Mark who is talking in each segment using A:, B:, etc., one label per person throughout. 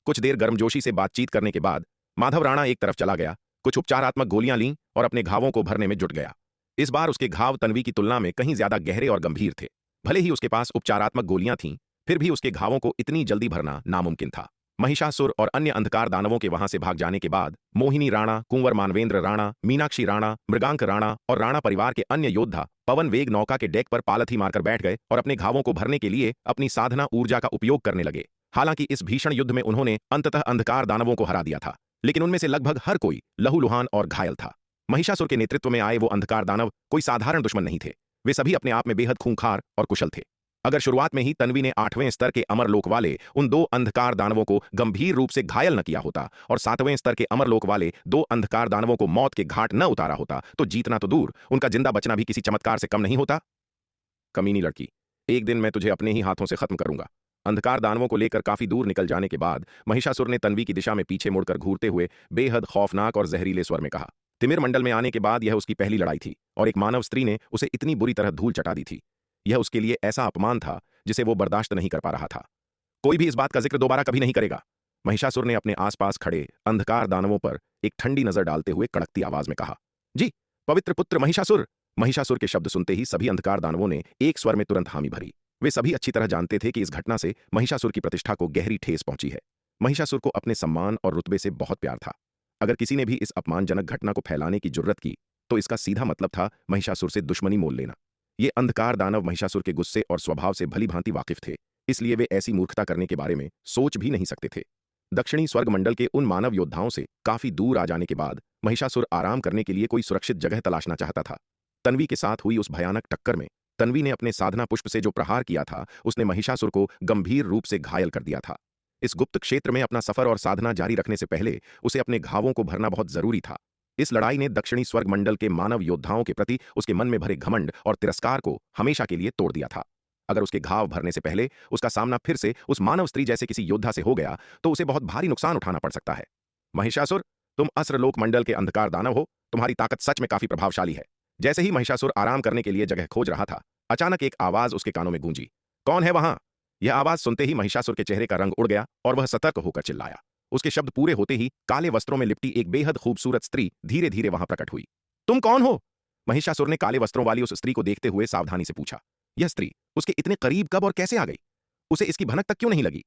A: कुछ देर गर्मजोशी से बातचीत करने के बाद माधव राणा एक तरफ चला गया, कुछ उपचारात्मक गोलियां लीं और अपने घावों को भरने में जुट गया। इस बार उसके घाव तन्वी की तुलना में कहीं ज्यादा गहरे और गंभीर थे। भले ही उसके पास उपचारात्मक गोलियां थीं, फिर भी उसके घावों को इतनी जल्दी भरना नामुमकिन था। महिषासुर और अन्य अंधकार दानवों के वहां से भाग जाने के बाद मोहिनी राणा, कुंवर मानवेंद्र राणा, मीनाक्षी राणा, मृगांक राणा और राणा परिवार के अन्य योद्धा पवन वेग नौका के डेक पर पालथी मारकर बैठ गए और अपने घावों को भरने के लिए अपनी साधना ऊर्जा का उपयोग करने लगे। हालांकि इस भीषण युद्ध में उन्होंने अंततः अंधकार दानवों को हरा दिया था, लेकिन उनमें से लगभग हर कोई लहूलुहान और घायल था। महिषासुर के नेतृत्व में आए वो अंधकार दानव कोई साधारण दुश्मन नहीं थे। वे सभी अपने आप में बेहद खूंखार और कुशल थे। अगर शुरुआत में ही तन्वी ने 8वें स्तर के अमरलोक वाले उन 2 अंधकार दानवों को गंभीर रूप से घायल न किया होता और 7वें स्तर के अमरलोक वाले 2 अंधकार दानवों को मौत के घाट न उतारा होता, तो जीतना तो दूर, उनका जिंदा बचना भी किसी चमत्कार से कम नहीं होता। कमीनी लड़की, एक दिन मैं तुझे अपने ही हाथों से खत्म करूंगा। अंधकार दानवों को लेकर काफी दूर निकल जाने के बाद महिषासुर ने तन्वी की दिशा में पीछे मुड़कर घूरते हुए बेहद खौफनाक और जहरीले स्वर में कहा। तिमिर मंडल में आने के बाद यह उसकी पहली लड़ाई थी और एक मानव स्त्री ने उसे इतनी बुरी तरह धूल चटा दी थी। यह उसके लिए ऐसा अपमान था जिसे वो बर्दाश्त नहीं कर पा रहा था। कोई भी इस बात का जिक्र दोबारा कभी नहीं करेगा। महिषासुर ने अपने आसपास खड़े अंधकार दानवों पर एक ठंडी नजर डालते हुए कड़कती आवाज में कहा। जी, पवित्र पुत्र महिषासुर। महिषासुर के शब्द सुनते ही सभी अंधकार दानवों ने एक स्वर में तुरंत हामी भरी। वे सभी अच्छी तरह जानते थे कि इस घटना से महिषासुर की प्रतिष्ठा को गहरी ठेस पहुंची है। महिषासुर को अपने सम्मान और रुतबे से बहुत प्यार था। अगर किसी ने भी इस अपमानजनक घटना को फैलाने की जुर्रत की तो इसका सीधा मतलब था महिषासुर से दुश्मनी मोल लेना। ये अंधकार दानव महिषासुर के गुस्से और स्वभाव से भली भांति वाकिफ थे, इसलिए वे ऐसी मूर्खता करने के बारे में सोच भी नहीं सकते थे। दक्षिणी स्वर्ग मंडल के उन मानव योद्धाओं से काफी दूर आ जाने के बाद महिषासुर आराम करने के लिए कोई सुरक्षित जगह तलाशना चाहता था। तन्वी के साथ हुई उस भयानक टक्कर में तन्वी ने अपने साधना पुष्प से जो प्रहार किया था, उसने महिषासुर को गंभीर रूप से घायल कर दिया था। इस गुप्त क्षेत्र में अपना सफर और साधना जारी रखने से पहले उसे अपने घावों को भरना बहुत जरूरी था। इस लड़ाई ने दक्षिणी स्वर्ग मंडल के मानव योद्धाओं के प्रति उसके मन में भरे घमंड और तिरस्कार को हमेशा के लिए तोड़ दिया था। अगर उसके घाव भरने से पहले उसका सामना फिर से उस मानव स्त्री जैसे किसी योद्धा से हो गया तो उसे बहुत भारी नुकसान उठाना पड़ सकता है। महिषासुर, तुम अस्त्रलोक मंडल के अंधकार दानव हो, तुम्हारी ताकत सच में काफी प्रभावशाली है। जैसे ही महिषासुर आराम करने के लिए जगह खोज रहा था, अचानक एक आवाज उसके कानों में गूंजी। कौन है वहां? यह आवाज सुनते ही महिषासुर के चेहरे का रंग उड़ गया और वह सतर्क होकर चिल्लाया। उसके शब्द पूरे होते ही काले वस्त्रों में लिपटी एक बेहद खूबसूरत स्त्री धीरे धीरे वहां प्रकट हुई। तुम कौन हो? महिषासुर ने काले वस्त्रों वाली उस स्त्री को देखते हुए सावधानी से पूछा। यह स्त्री उसके इतने करीब कब और कैसे आ गई? उसे इसकी भनक तक क्यों नहीं लगी?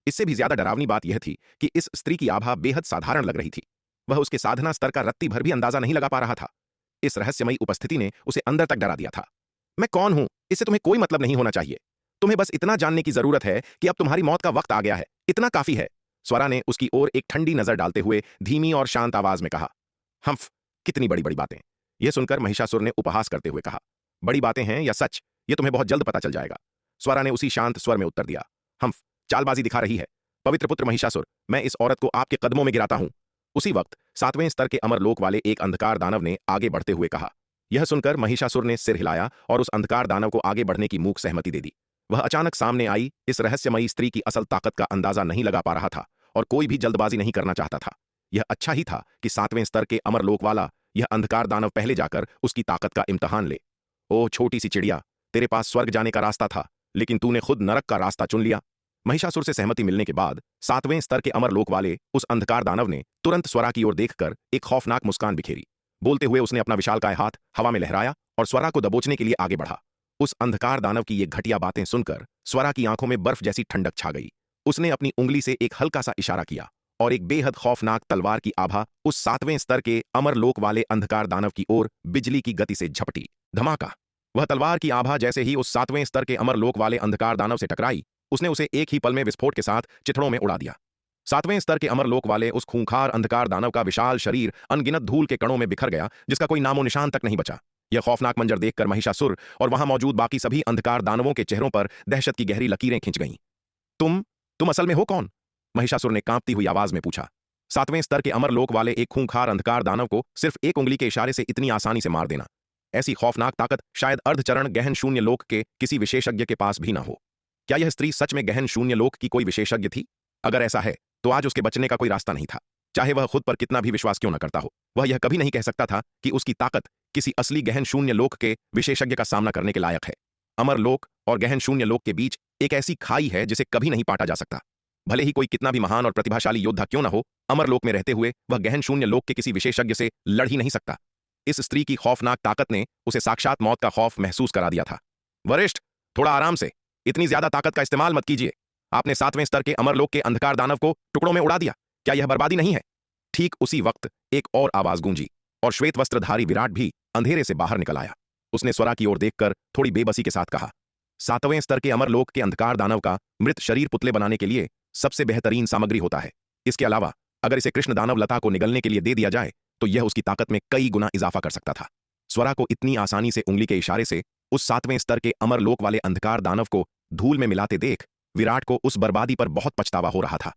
A: इससे भी ज्यादा डरावनी बात यह थी कि इस स्त्री की आभा बेहद साधारण लग रही थी। वह उसके साधना स्तर का रत्ती भर भी अंदाजा नहीं लगा पा रहा था। इस रहस्यमयी उपस्थिति ने उसे अंदर तक डरा दिया था। मैं कौन हूं, इससे तुम्हें कोई मतलब नहीं होना चाहिए। तुम्हें बस इतना जानने की जरूरत है कि अब तुम्हारी मौत का वक्त आ गया है। इतना काफी है। स्वरा ने उसकी ओर एक ठंडी नजर डालते हुए धीमी और शांत आवाज में कहा। हम्फ, कितनी बड़ी बड़ी बातें। यह सुनकर महिषासुर ने उपहास करते हुए कहा। बड़ी बातें हैं या सच, यह तुम्हें बहुत जल्द पता चल जाएगा। स्वरा ने उसी शांत स्वर में उत्तर दिया। हम्फ, चालबाजी दिखा रही है। पवित्र पुत्र महिषासुर, मैं इस औरत को आपके कदमों में गिराता हूं। उसी वक्त 7वें स्तर के अमरलोक वाले एक अंधकार दानव ने आगे बढ़ते हुए कहा। यह सुनकर महिषासुर ने सिर हिलाया और उस अंधकार दानव को आगे बढ़ने की मूक सहमति दे दी। वह अचानक सामने आई इस रहस्यमयी स्त्री की असल ताकत का अंदाजा नहीं लगा पा रहा था और कोई भी जल्दबाजी नहीं करना चाहता था। यह अच्छा ही था कि 7वें स्तर के अमरलोक वाला यह अंधकार दानव पहले जाकर उसकी ताकत का इम्तहान ले। ओह छोटी सी चिड़िया, तेरे पास स्वर्ग जाने का रास्ता था, लेकिन तूने खुद नरक का रास्ता चुन लिया। महिषासुर से सहमति मिलने के बाद 7वें स्तर के अमरलोक वाले उस अंधकार दानव ने तुरंत स्वरा की ओर देखकर एक खौफनाक मुस्कान बिखेरी। बोलते हुए उसने अपना विशालकाय हाथ हवा में लहराया और स्वरा को दबोचने के लिए आगे बढ़ा। उस अंधकार दानव की ये घटिया बातें सुनकर स्वरा की आंखों में बर्फ जैसी ठंडक छा गई। उसने अपनी उंगली से एक हल्का सा इशारा किया और एक बेहद खौफनाक तलवार की आभा उस 7वें स्तर के अमरलोक वाले अंधकार दानव की ओर बिजली की गति से झपटी। धमाका! वह तलवार की आभा जैसे ही उस 7वें स्तर के अमरलोक वाले अंधकार दानव से टकराई, उसने उसे एक ही पल में विस्फोट के साथ चिथड़ों में उड़ा दिया। 7वें स्तर के अमरलोक वाले उस खूंखार अंधकार दानव का विशाल शरीर अनगिनत धूल के कणों में बिखर गया, जिसका कोई नामो निशान तक नहीं बचा। यह खौफनाक मंजर देखकर महिषासुर और वहां मौजूद बाकी सभी अंधकार दानवों के चेहरों पर दहशत की गहरी लकीरें खिंच गईं। तुम असल में हो कौन? महिषासुर ने कांपती हुई आवाज में पूछा। 7वें स्तर के अमरलोक वाले एक खूंखार अंधकार दानव को सिर्फ एक उंगली के इशारे से इतनी आसानी से मार देना, ऐसी खौफनाक ताकत शायद अर्धचरण गहन शून्य लोक के किसी विशेषज्ञ के पास भी ना हो। क्या यह स्त्री सच में गहन शून्य लोक की कोई विशेषज्ञ थी? अगर ऐसा है तो आज उसके बचने का कोई रास्ता नहीं था। चाहे वह खुद पर कितना भी विश्वास क्यों न करता हो, वह यह कभी नहीं कह सकता था कि उसकी ताकत किसी असली गहन शून्य लोक के विशेषज्ञ का सामना करने के लायक है। अमर लोक और गहन शून्य लोक के बीच एक ऐसी खाई है जिसे कभी नहीं पाटा जा सकता। भले ही कोई कितना भी महान और प्रतिभाशाली योद्धा क्यों न हो, अमरलोक में रहते हुए वह गहन शून्य लोक के किसी विशेषज्ञ से लड़ ही नहीं सकता। इस स्त्री की खौफनाक ताकत ने उसे साक्षात मौत का खौफ महसूस करा दिया था। वरिष्ठ, थोड़ा आराम से, इतनी ज्यादा ताकत का इस्तेमाल मत कीजिए। आपने 7वें स्तर के अमरलोक के अंधकार दानव को टुकड़ों में उड़ा दिया, क्या यह बर्बादी नहीं है? ठीक उसी वक्त एक और आवाज गूंजी और श्वेत वस्त्रधारी विराट भी अंधेरे से बाहर निकल आया। उसने स्वरा की ओर देखकर थोड़ी बेबसी के साथ कहा, 7वें स्तर के अमरलोक के अंधकार दानव का मृत शरीर पुतले बनाने के लिए सबसे बेहतरीन सामग्री होता है। इसके अलावा अगर इसे कृष्ण दानव लता को निगलने के लिए दे दिया जाए तो यह उसकी ताकत में कई गुना इजाफा कर सकता था। स्वरा को इतनी आसानी से उंगली के इशारे से उस 7वें स्तर के अमरलोक वाले अंधकार दानव को धूल में मिलाते देख विराट को उस बर्बादी पर बहुत पछतावा हो रहा था।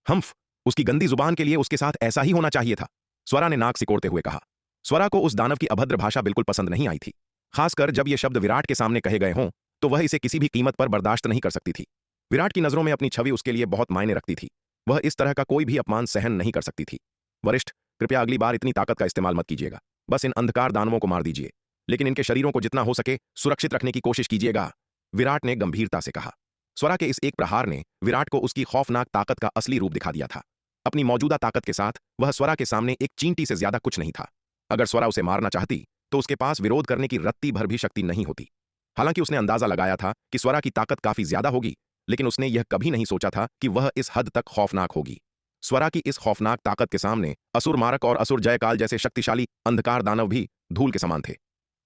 A: हम्फ, उसकी गंदी जुबान के लिए उसके साथ ऐसा ही होना चाहिए था, स्वरा ने नाक सिकोड़ते हुए कहा। स्वरा को उस दानव की अभद्र भाषा बिल्कुल पसंद नहीं आई थी, खासकर जब ये शब्द विराट के सामने कहे गए हों तो वह इसे किसी भी कीमत पर बर्दाश्त नहीं कर सकती थी। विराट की नजरों में अपनी छवि उसके लिए बहुत मायने रखती थी। वह इस तरह का कोई भी अपमान सहन नहीं कर सकती थी। वरिष्ठ, कृपया अगली बार इतनी ताकत का इस्तेमाल मत कीजिएगा। बस इन अंधकार दानवों को मार दीजिए, लेकिन इनके शरीरों को जितना हो सके सुरक्षित रखने की कोशिश कीजिएगा, विराट ने गंभीरता से कहा। स्वरा के इस एक प्रहार ने विराट को उसकी खौफनाक ताकत का असली रूप दिखा दिया था। अपनी मौजूदा ताकत के साथ वह स्वरा के सामने एक चींटी से ज्यादा कुछ नहीं था। अगर स्वरा उसे मारना चाहती तो उसके पास विरोध करने की रत्ती भर भी शक्ति नहीं होती। हालांकि उसने अंदाजा लगाया था कि स्वरा की ताकत काफी ज्यादा होगी, लेकिन उसने यह कभी नहीं सोचा था कि वह इस हद तक खौफनाक होगी। स्वरा की इस खौफनाक ताकत के सामने असुर मारक और असुर जयकाल जैसे शक्तिशाली अंधकार दानव भी धूल के समान थे।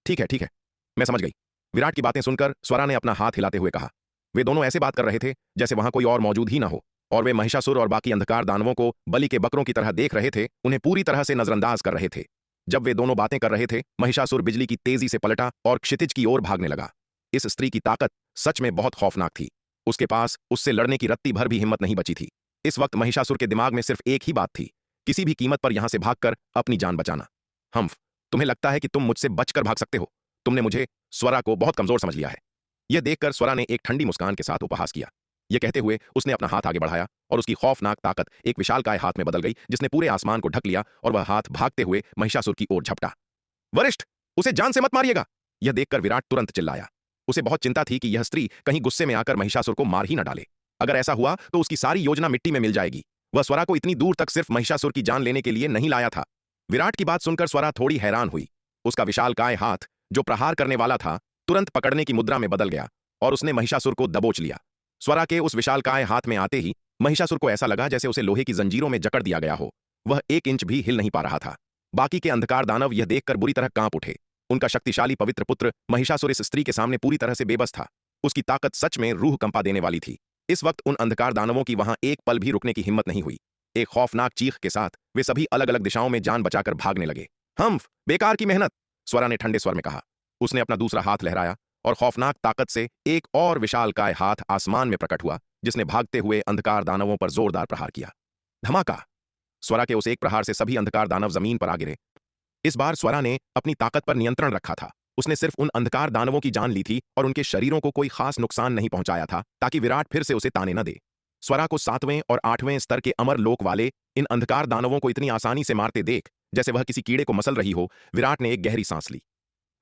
A: ठीक है, मैं समझ गई। विराट की बातें सुनकर स्वरा ने अपना हाथ हिलाते हुए कहा। वे दोनों ऐसे बात कर रहे थे जैसे वहां कोई और मौजूद ही ना हो, और वे महिषासुर और बाकी अंधकार दानवों को बलि के बकरों की तरह देख रहे थे, उन्हें पूरी तरह से नजरअंदाज कर रहे थे। जब वे दोनों बातें कर रहे थे, महिषासुर बिजली की तेजी से पलटा और क्षितिज की ओर भागने लगा। इस स्त्री की ताकत सच में बहुत खौफनाक थी। उसके पास उससे लड़ने की रत्ती भर भी हिम्मत नहीं बची थी। इस वक्त महिषासुर के दिमाग में सिर्फ एक ही बात थी, किसी भी कीमत पर यहां से भागकर अपनी जान बचाना। हम्फ, तुम्हें लगता है कि तुम मुझसे बचकर भाग सकते हो? तुमने मुझे, स्वरा को, बहुत कमजोर समझ लिया है। यह देखकर स्वरा ने एक ठंडी मुस्कान के साथ उपहास किया। यह कहते हुए उसने अपना हाथ आगे बढ़ाया और उसकी खौफनाक ताकत एक विशालकाय हाथ में बदल गई, जिसने पूरे आसमान को ढक लिया और वह हाथ भागते हुए महिषासुर की ओर झपटा। वरिष्ठ, उसे जान से मत मारिएगा! यह देखकर विराट तुरंत चिल्लाया। उसे बहुत चिंता थी कि यह स्त्री कहीं गुस्से में आकर महिषासुर को मार ही न डाले। अगर ऐसा हुआ तो उसकी सारी योजना मिट्टी में मिल जाएगी। वह स्वरा को इतनी दूर तक सिर्फ महिषासुर की जान लेने के लिए नहीं लाया था। विराट की बात सुनकर स्वरा थोड़ी हैरान हुई। उसका विशालकाय हाथ, जो प्रहार करने वाला था, तुरंत पकड़ने की मुद्रा में बदल गया और उसने महिषासुर को दबोच लिया। स्वरा के उस विशालकाय हाथ में आते ही महिषासुर को ऐसा लगा जैसे उसे लोहे की जंजीरों में जकड़ दिया गया हो। वह 1 इंच भी हिल नहीं पा रहा था। बाकी के अंधकार दानव यह देखकर बुरी तरह कांप उठे। उनका शक्तिशाली पवित्र पुत्र महिषासुर इस स्त्री के सामने पूरी तरह से बेबस था। उसकी ताकत सच में रूह कंपा देने वाली थी। इस वक्त उन अंधकार दानवों की वहां एक पल भी रुकने की हिम्मत नहीं हुई। एक खौफनाक चीख के साथ वे सभी अलग अलग दिशाओं में जान बचाकर भागने लगे। हम्फ, बेकार की मेहनत, स्वरा ने ठंडे स्वर में कहा। उसने अपना दूसरा हाथ लहराया और खौफनाक ताकत से एक और विशालकाय हाथ आसमान में प्रकट हुआ, जिसने भागते हुए अंधकार दानवों पर जोरदार प्रहार किया। धमाका! स्वरा के उस एक प्रहार से सभी अंधकार दानव जमीन पर आ गिरे। इस बार स्वरा ने अपनी ताकत पर नियंत्रण रखा था। उसने सिर्फ उन अंधकार दानवों की जान ली थी और उनके शरीरों को कोई खास नुकसान नहीं पहुंचाया था, ताकि विराट फिर से उसे ताने न दे। स्वरा को 7वें और 8वें स्तर के अमर लोक वाले इन अंधकार दानवों को इतनी आसानी से मारते देख जैसे वह किसी कीड़े को मसल रही हो, विराट ने एक गहरी सांस ली।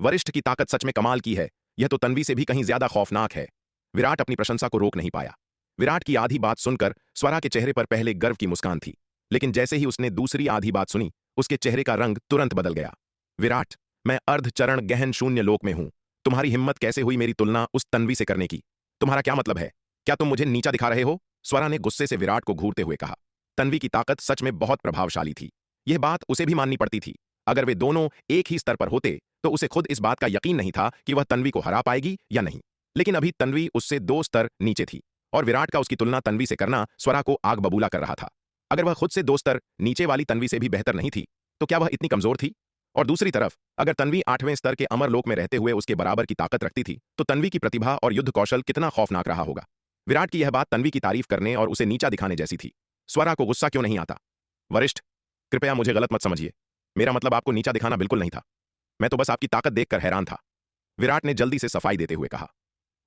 A: वरिष्ठ की ताकत सच में कमाल की है। यह तो तन्वी से भी कहीं ज्यादा खौफनाक है। विराट अपनी प्रशंसा को रोक नहीं पाया। विराट की आधी बात सुनकर स्वरा के चेहरे पर पहले गर्व की मुस्कान थी, लेकिन जैसे ही उसने दूसरी आधी बात सुनी, उसके चेहरे का रंग तुरंत बदल गया। विराट, मैं अर्धचरण गहन शून्य लोक में हूं। तुम्हारी हिम्मत कैसे हुई मेरी तुलना उस तन्वी से करने की? तुम्हारा क्या मतलब है? क्या तुम मुझे नीचा दिखा रहे हो? स्वरा ने गुस्से से विराट को घूरते हुए कहा। तन्वी की ताकत सच में बहुत प्रभावशाली थी। यह बात उसे भी माननी पड़ती थी। अगर वे दोनों एक ही स्तर पर होते तो उसे खुद इस बात का यकीन नहीं था कि वह तन्वी को हरा पाएगी या नहीं। लेकिन अभी तन्वी उससे 2 स्तर नीचे थी और विराट का उसकी तुलना तन्वी से करना स्वरा को आग बबूला कर रहा था। अगर वह खुद से 2 स्तर नीचे वाली तन्वी से भी बेहतर नहीं थी तो क्या वह इतनी कमजोर थी? और दूसरी तरफ अगर तन्वी 8वें स्तर के अमरलोक में रहते हुए उसके बराबर की ताकत रखती थी तो तन्वी की प्रतिभा और युद्ध कौशल कितना खौफनाक रहा होगा। विराट की यह बात तन्वी की तारीफ करने और उसे नीचा दिखाने जैसी थी। स्वरा को गुस्सा क्यों नहीं आता? वरिष्ठ, कृपया मुझे गलत मत समझिए। मेरा मतलब आपको नीचा दिखाना बिल्कुल नहीं था। मैं तो बस आपकी ताकत देखकर हैरान था, विराट ने जल्दी से सफाई देते हुए कहा।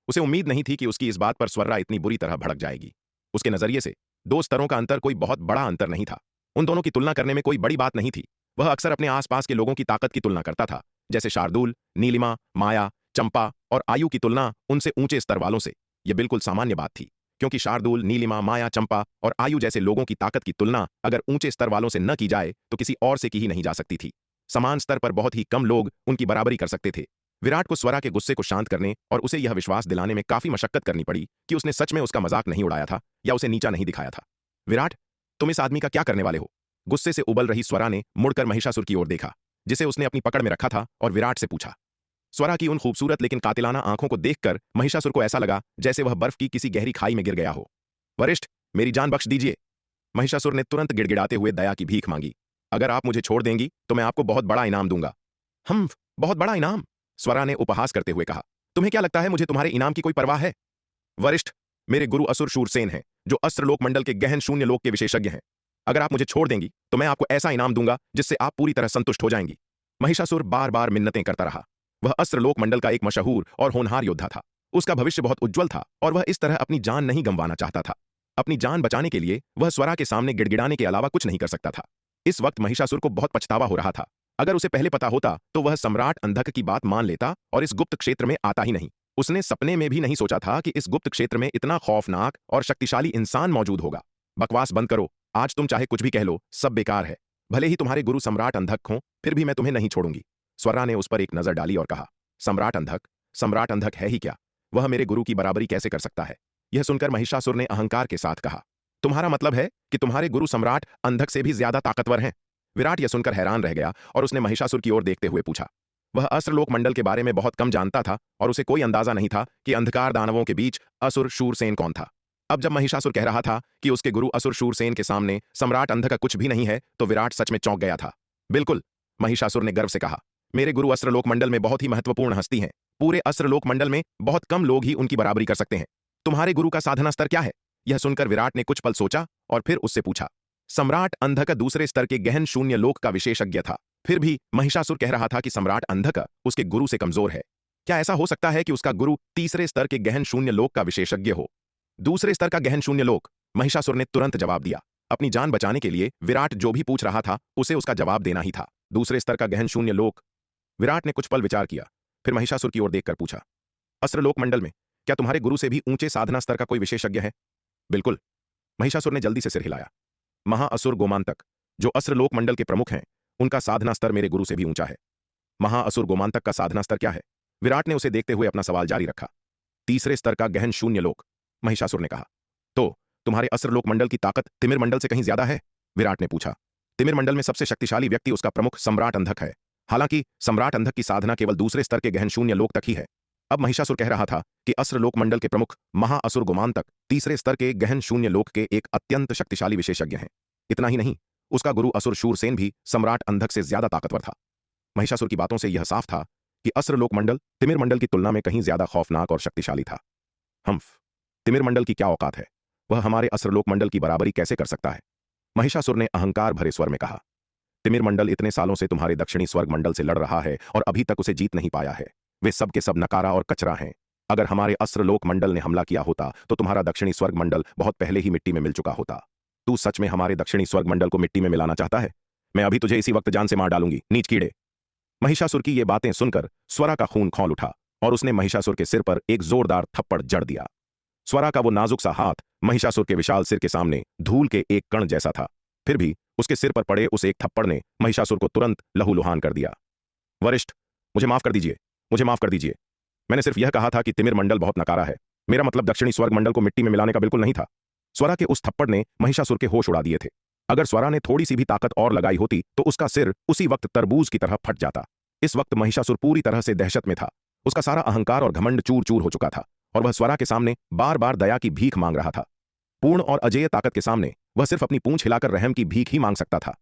A: उसे उम्मीद नहीं थी कि उसकी इस बात पर स्वरा इतनी बुरी तरह भड़क जाएगी। उसके नजरिए से 2 स्तरों का अंतर कोई बहुत बड़ा अंतर नहीं था। उन दोनों की तुलना करने में कोई बड़ी बात नहीं थी। वह अक्सर अपने आसपास के लोगों की ताकत की तुलना करता था, जैसे शार्दुल, नीलिमा, माया, चंपा और आयु की तुलना उनसे ऊंचे स्तर वालों से। यह बिल्कुल सामान्य बात थी। क्योंकि शार्दूल, नीलिमा, माया, चंपा और आयु जैसे लोगों की ताकत की तुलना अगर ऊंचे स्तर वालों से न की जाए तो किसी और से की ही नहीं जा सकती थी। समान स्तर पर बहुत ही कम लोग उनकी बराबरी कर सकते थे। विराट को स्वरा के गुस्से को शांत करने और उसे यह विश्वास दिलाने में काफी मशक्कत करनी पड़ी कि उसने सच में उसका मजाक नहीं उड़ाया था या उसे नीचा नहीं दिखाया था। विराट, तुम इस आदमी का क्या करने वाले हो? गुस्से से उबल रही स्वरा ने मुड़कर महिषासुर की ओर देखा, जिसे उसने अपनी पकड़ में रखा था, और विराट से पूछा। स्वरा की उन खूबसूरत लेकिन कातिलाना आंखों को देखकर महिषासुर को ऐसा लगा जैसे वह बर्फ की किसी गहरी खाई में गिर गया हो। वरिष्ठ, मेरी जान बख्श दीजिए। महिषासुर ने तुरंत गिड़गिड़ाते हुए दया की भीख मांगी। अगर आप मुझे छोड़ देंगी तो मैं आपको बहुत बड़ा इनाम दूंगा। हम, बहुत बड़ा इनाम? स्वरा ने उपहास करते हुए कहा। तुम्हें क्या लगता है मुझे तुम्हारे इनाम की कोई परवाह है? वरिष्ठ, मेरे गुरु असुर शूरसेन हैं, जो अस्त्रलोक मंडल के गहन शून्य लोक के विशेषज्ञ हैं। अगर आप मुझे छोड़ देंगी तो मैं आपको ऐसा इनाम दूंगा जिससे आप पूरी तरह संतुष्ट हो जाएंगी। महिषासुर बार बार मिन्नतें करता रहा। वह अस्त्रलोक मंडल का एक मशहूर और होनहार योद्धा था। उसका भविष्य बहुत उज्जवल था और वह इस तरह अपनी जान नहीं गंवाना चाहता था। अपनी जान बचाने के लिए वह स्वरा के सामने गिड़गिड़ाने के अलावा कुछ नहीं कर सकता था। इस वक्त महिषासुर को बहुत पछतावा हो रहा था। अगर उसे पहले पता होता तो वह सम्राट अंधक की बात मान लेता और इस गुप्त क्षेत्र में आता ही नहीं। उसने सपने में भी नहीं सोचा था कि इस गुप्त क्षेत्र में इतना खौफनाक और शक्तिशाली इंसान मौजूद होगा। बकवास बंद करो, आज तुम चाहे कुछ भी कह लो, सब बेकार है। भले ही तुम्हारे गुरु सम्राट अंधक हों, फिर भी मैं तुम्हें नहीं छोड़ूंगी। स्वरा ने उस पर एक नजर डाली और कहा। सम्राट अंधक? सम्राट अंधक है ही क्या? वह मेरे गुरु की बराबरी कैसे कर सकता है? यह सुनकर महिषासुर ने अहंकार के साथ कहा। तुम्हारा मतलब है कि तुम्हारे गुरु सम्राट अंधक से भी ज्यादा ताकतवर हैं? विराट यह सुनकर हैरान रह गया और उसने महिषासुर की ओर देखते हुए पूछा। वह अस्त्रलोक मंडल के बारे में बहुत कम जानता था और उसे कोई अंदाजा नहीं था कि अंधकार दानवों के बीच असुर शूरसेन कौन था। अब जब महिषासुर कह रहा था कि उसके गुरु असुर शूरसेन के सामने सम्राट अंधक का कुछ भी नहीं है, तो विराट सच में चौंक गया था। बिल्कुल, महिषासुर ने गर्व से कहा। मेरे गुरु अस्त्रलोक मंडल में बहुत ही महत्वपूर्ण हस्ती हैं। पूरे अस्त्रलोक मंडल में बहुत कम लोग ही उनकी बराबरी कर सकते हैं। तुम्हारे गुरु का साधना स्तर क्या है? यह सुनकर विराट ने कुछ पल सोचा और फिर उससे पूछा। सम्राट अंधक दूसरे स्तर के गहन शून्य लोक का विशेषज्ञ था। फिर भी महिषासुर कह रहा था कि सम्राट अंधक उसके गुरु से कमजोर है। क्या ऐसा हो सकता है कि उसका गुरु तीसरे स्तर के गहन शून्य लोक का विशेषज्ञ हो? दूसरे स्तर का गहन शून्य लोक? महिषासुर ने तुरंत जवाब दिया। अपनी जान बचाने के लिए विराट जो भी पूछ रहा था उसे उसका जवाब देना ही था। दूसरे स्तर का गहन शून्य लोक? विराट ने कुछ पल विचार किया, फिर महिषासुर की ओर देखकर पूछा। अस्त्रलोक मंडल में क्या तुम्हारे गुरु से भी ऊंचे साधना स्तर का कोई विशेषज्ञ है? बिल्कुल, महिषासुर ने जल्दी से सिर हिलाया। महाअसुर गोमांतक, जो अस्त्रलोक मंडल के प्रमुख हैं, उनका साधना स्तर मेरे गुरु से भी ऊंचा है। महाअसुर गोमांतक का साधना स्तर क्या है? विराट ने उसे देखते हुए अपना सवाल जारी रखा। तीसरे स्तर का गहन शून्य लोक, महिषासुर ने कहा। तो तुम्हारे अस्त्रलोक मंडल की ताकत तिमिर मंडल से कहीं ज्यादा है? विराट ने पूछा। तिमिर मंडल में सबसे शक्तिशाली व्यक्ति उसका प्रमुख सम्राट अंधक है। हालांकि सम्राट अंधक की साधना केवल दूसरे स्तर के गहन शून्य लोक तक ही है। अब महिषासुर कह रहा था कि अस्त्रलोक मंडल के प्रमुख महाअसुर गोमांतक तीसरे स्तर के गहन शून्य लोक के एक अत्यंत शक्तिशाली विशेषज्ञ हैं। इतना ही नहीं, उसका गुरु असुर शूरसेन भी सम्राट अंधक से ज्यादा ताकतवर था। महिषासुर की बातों से यह साफ था कि अस्त्रलोक मंडल तिमिर मंडल की तुलना में कहीं ज्यादा खौफनाक और शक्तिशाली था। तिमिर मंडल की क्या औकात है? वह हमारे अस्त्रलोक मंडल की बराबरी कैसे कर सकता है? महिषासुर ने अहंकार भरे स्वर में कहा। तिमिर मंडल इतने सालों से तुम्हारे दक्षिणी स्वर्ग मंडल से लड़ रहा है और अभी तक उसे जीत नहीं पाया है। वे सब के सब नकारा और कचरा हैं। अगर हमारे अस्त्रलोक मंडल ने हमला किया होता तो तुम्हारा दक्षिणी स्वर्ग मंडल बहुत पहले ही मिट्टी में मिल चुका होता। तू सच में हमारे दक्षिणी स्वर्ग मंडल को मिट्टी में मिलाना चाहता है? मैं अभी तुझे इसी वक्त जान से मार डालूंगी, नीच कीड़े। महिषासुर की ये बातें सुनकर स्वरा का खून खौल उठा और उसने महिषासुर के सिर पर एक जोरदार थप्पड़ जड़ दिया। स्वरा का वो नाजुक सा हाथ महिषासुर के विशाल सिर के सामने धूल के एक कण जैसा था। फिर भी उसके सिर पर पड़े उस एक थप्पड़ ने महिषासुर को तुरंत लहूलुहान कर दिया। वरिष्ठ, मुझे माफ कर दीजिए, मुझे माफ कर दीजिए। मैंने सिर्फ यह कहा था कि तिमिर मंडल बहुत नकारा है। मेरा मतलब दक्षिणी स्वर्ग मंडल को मिट्टी में मिलाने का बिल्कुल नहीं था। स्वरा के उस थप्पड़ ने महिषासुर के होश उड़ा दिए थे। अगर स्वरा ने थोड़ी सी भी ताकत और लगाई होती तो उसका सिर उसी वक्त तरबूज की तरह फट जाता। इस वक्त महिषासुर पूरी तरह से दहशत में था। उसका सारा अहंकार और घमंड चूर चूर हो चुका था और वह स्वरा के सामने बार बार दया की भीख मांग रहा था। पूर्ण और अजेय ताकत के सामने वह सिर्फ अपनी पूंछ हिलाकर रहम की भीख ही मांग सकता था।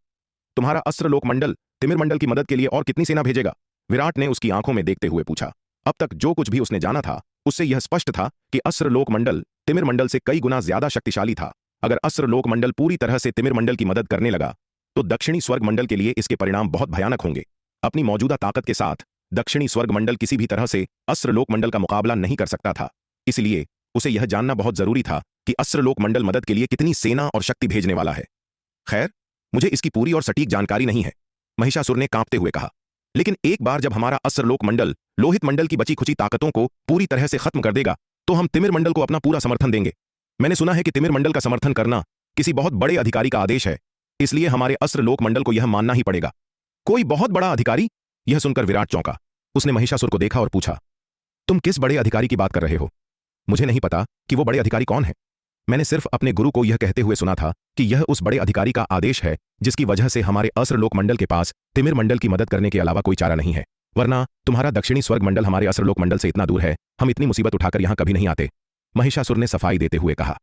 A: तुम्हारा अस्त्रलोक मंडल तिमिर मंडल की मदद के लिए और कितनी सेना भेजेगा? विराट ने उसकी आंखों में देखते हुए पूछा। अब तक जो कुछ भी उसने जाना था उससे यह स्पष्ट था कि अस्त्रलोक मंडल तिमिर मंडल से कई गुना ज्यादा शक्तिशाली था। अगर अस्त्रलोक मंडल पूरी तरह से तिमिर मंडल की मदद करने लगा तो दक्षिणी स्वर्ग मंडल के लिए इसके परिणाम बहुत भयानक होंगे। अपनी मौजूदा ताकत के साथ दक्षिणी स्वर्ग मंडल किसी भी तरह से अस्त्रलोक मंडल का मुकाबला नहीं कर सकता था। इसलिए उसे यह जानना बहुत जरूरी था कि अस्त्रलोक मंडल मदद के लिए कितनी सेना और शक्ति भेजने वाला है। खैर, मुझे इसकी पूरी और सटीक जानकारी नहीं है, महिषासुर ने कांपते हुए कहा। लेकिन एक बार जब हमारा अस्त्रलोक मंडल लोहित मंडल की बची खुची ताकतों को पूरी तरह से खत्म कर देगा तो हम तिमिर मंडल को अपना पूरा समर्थन देंगे। मैंने सुना है कि तिमिर मंडल का समर्थन करना किसी बहुत बड़े अधिकारी का आदेश है, इसलिए हमारे अस्त्र लोक मंडल को यह मानना ही पड़ेगा। कोई बहुत बड़ा अधिकारी? यह सुनकर विराट चौंका। उसने महिषासुर को देखा और पूछा, तुम किस बड़े अधिकारी की बात कर रहे हो? मुझे नहीं पता कि वो बड़े अधिकारी कौन है। मैंने सिर्फ अपने गुरु को यह कहते हुए सुना था कि यह उस बड़े अधिकारी का आदेश है जिसकी वजह से हमारे अस्त्र लोक मंडल के पास तिमिर मंडल की मदद करने के अलावा कोई चारा नहीं है, वरना तुम्हारा दक्षिणी स्वर्ग मंडल हमारे अस्त्र लोक मंडल से इतना दूर है, हम इतनी मुसीबत उठाकर यहां कभी नहीं आते, महिषासुर ने सफाई देते हुए कहा।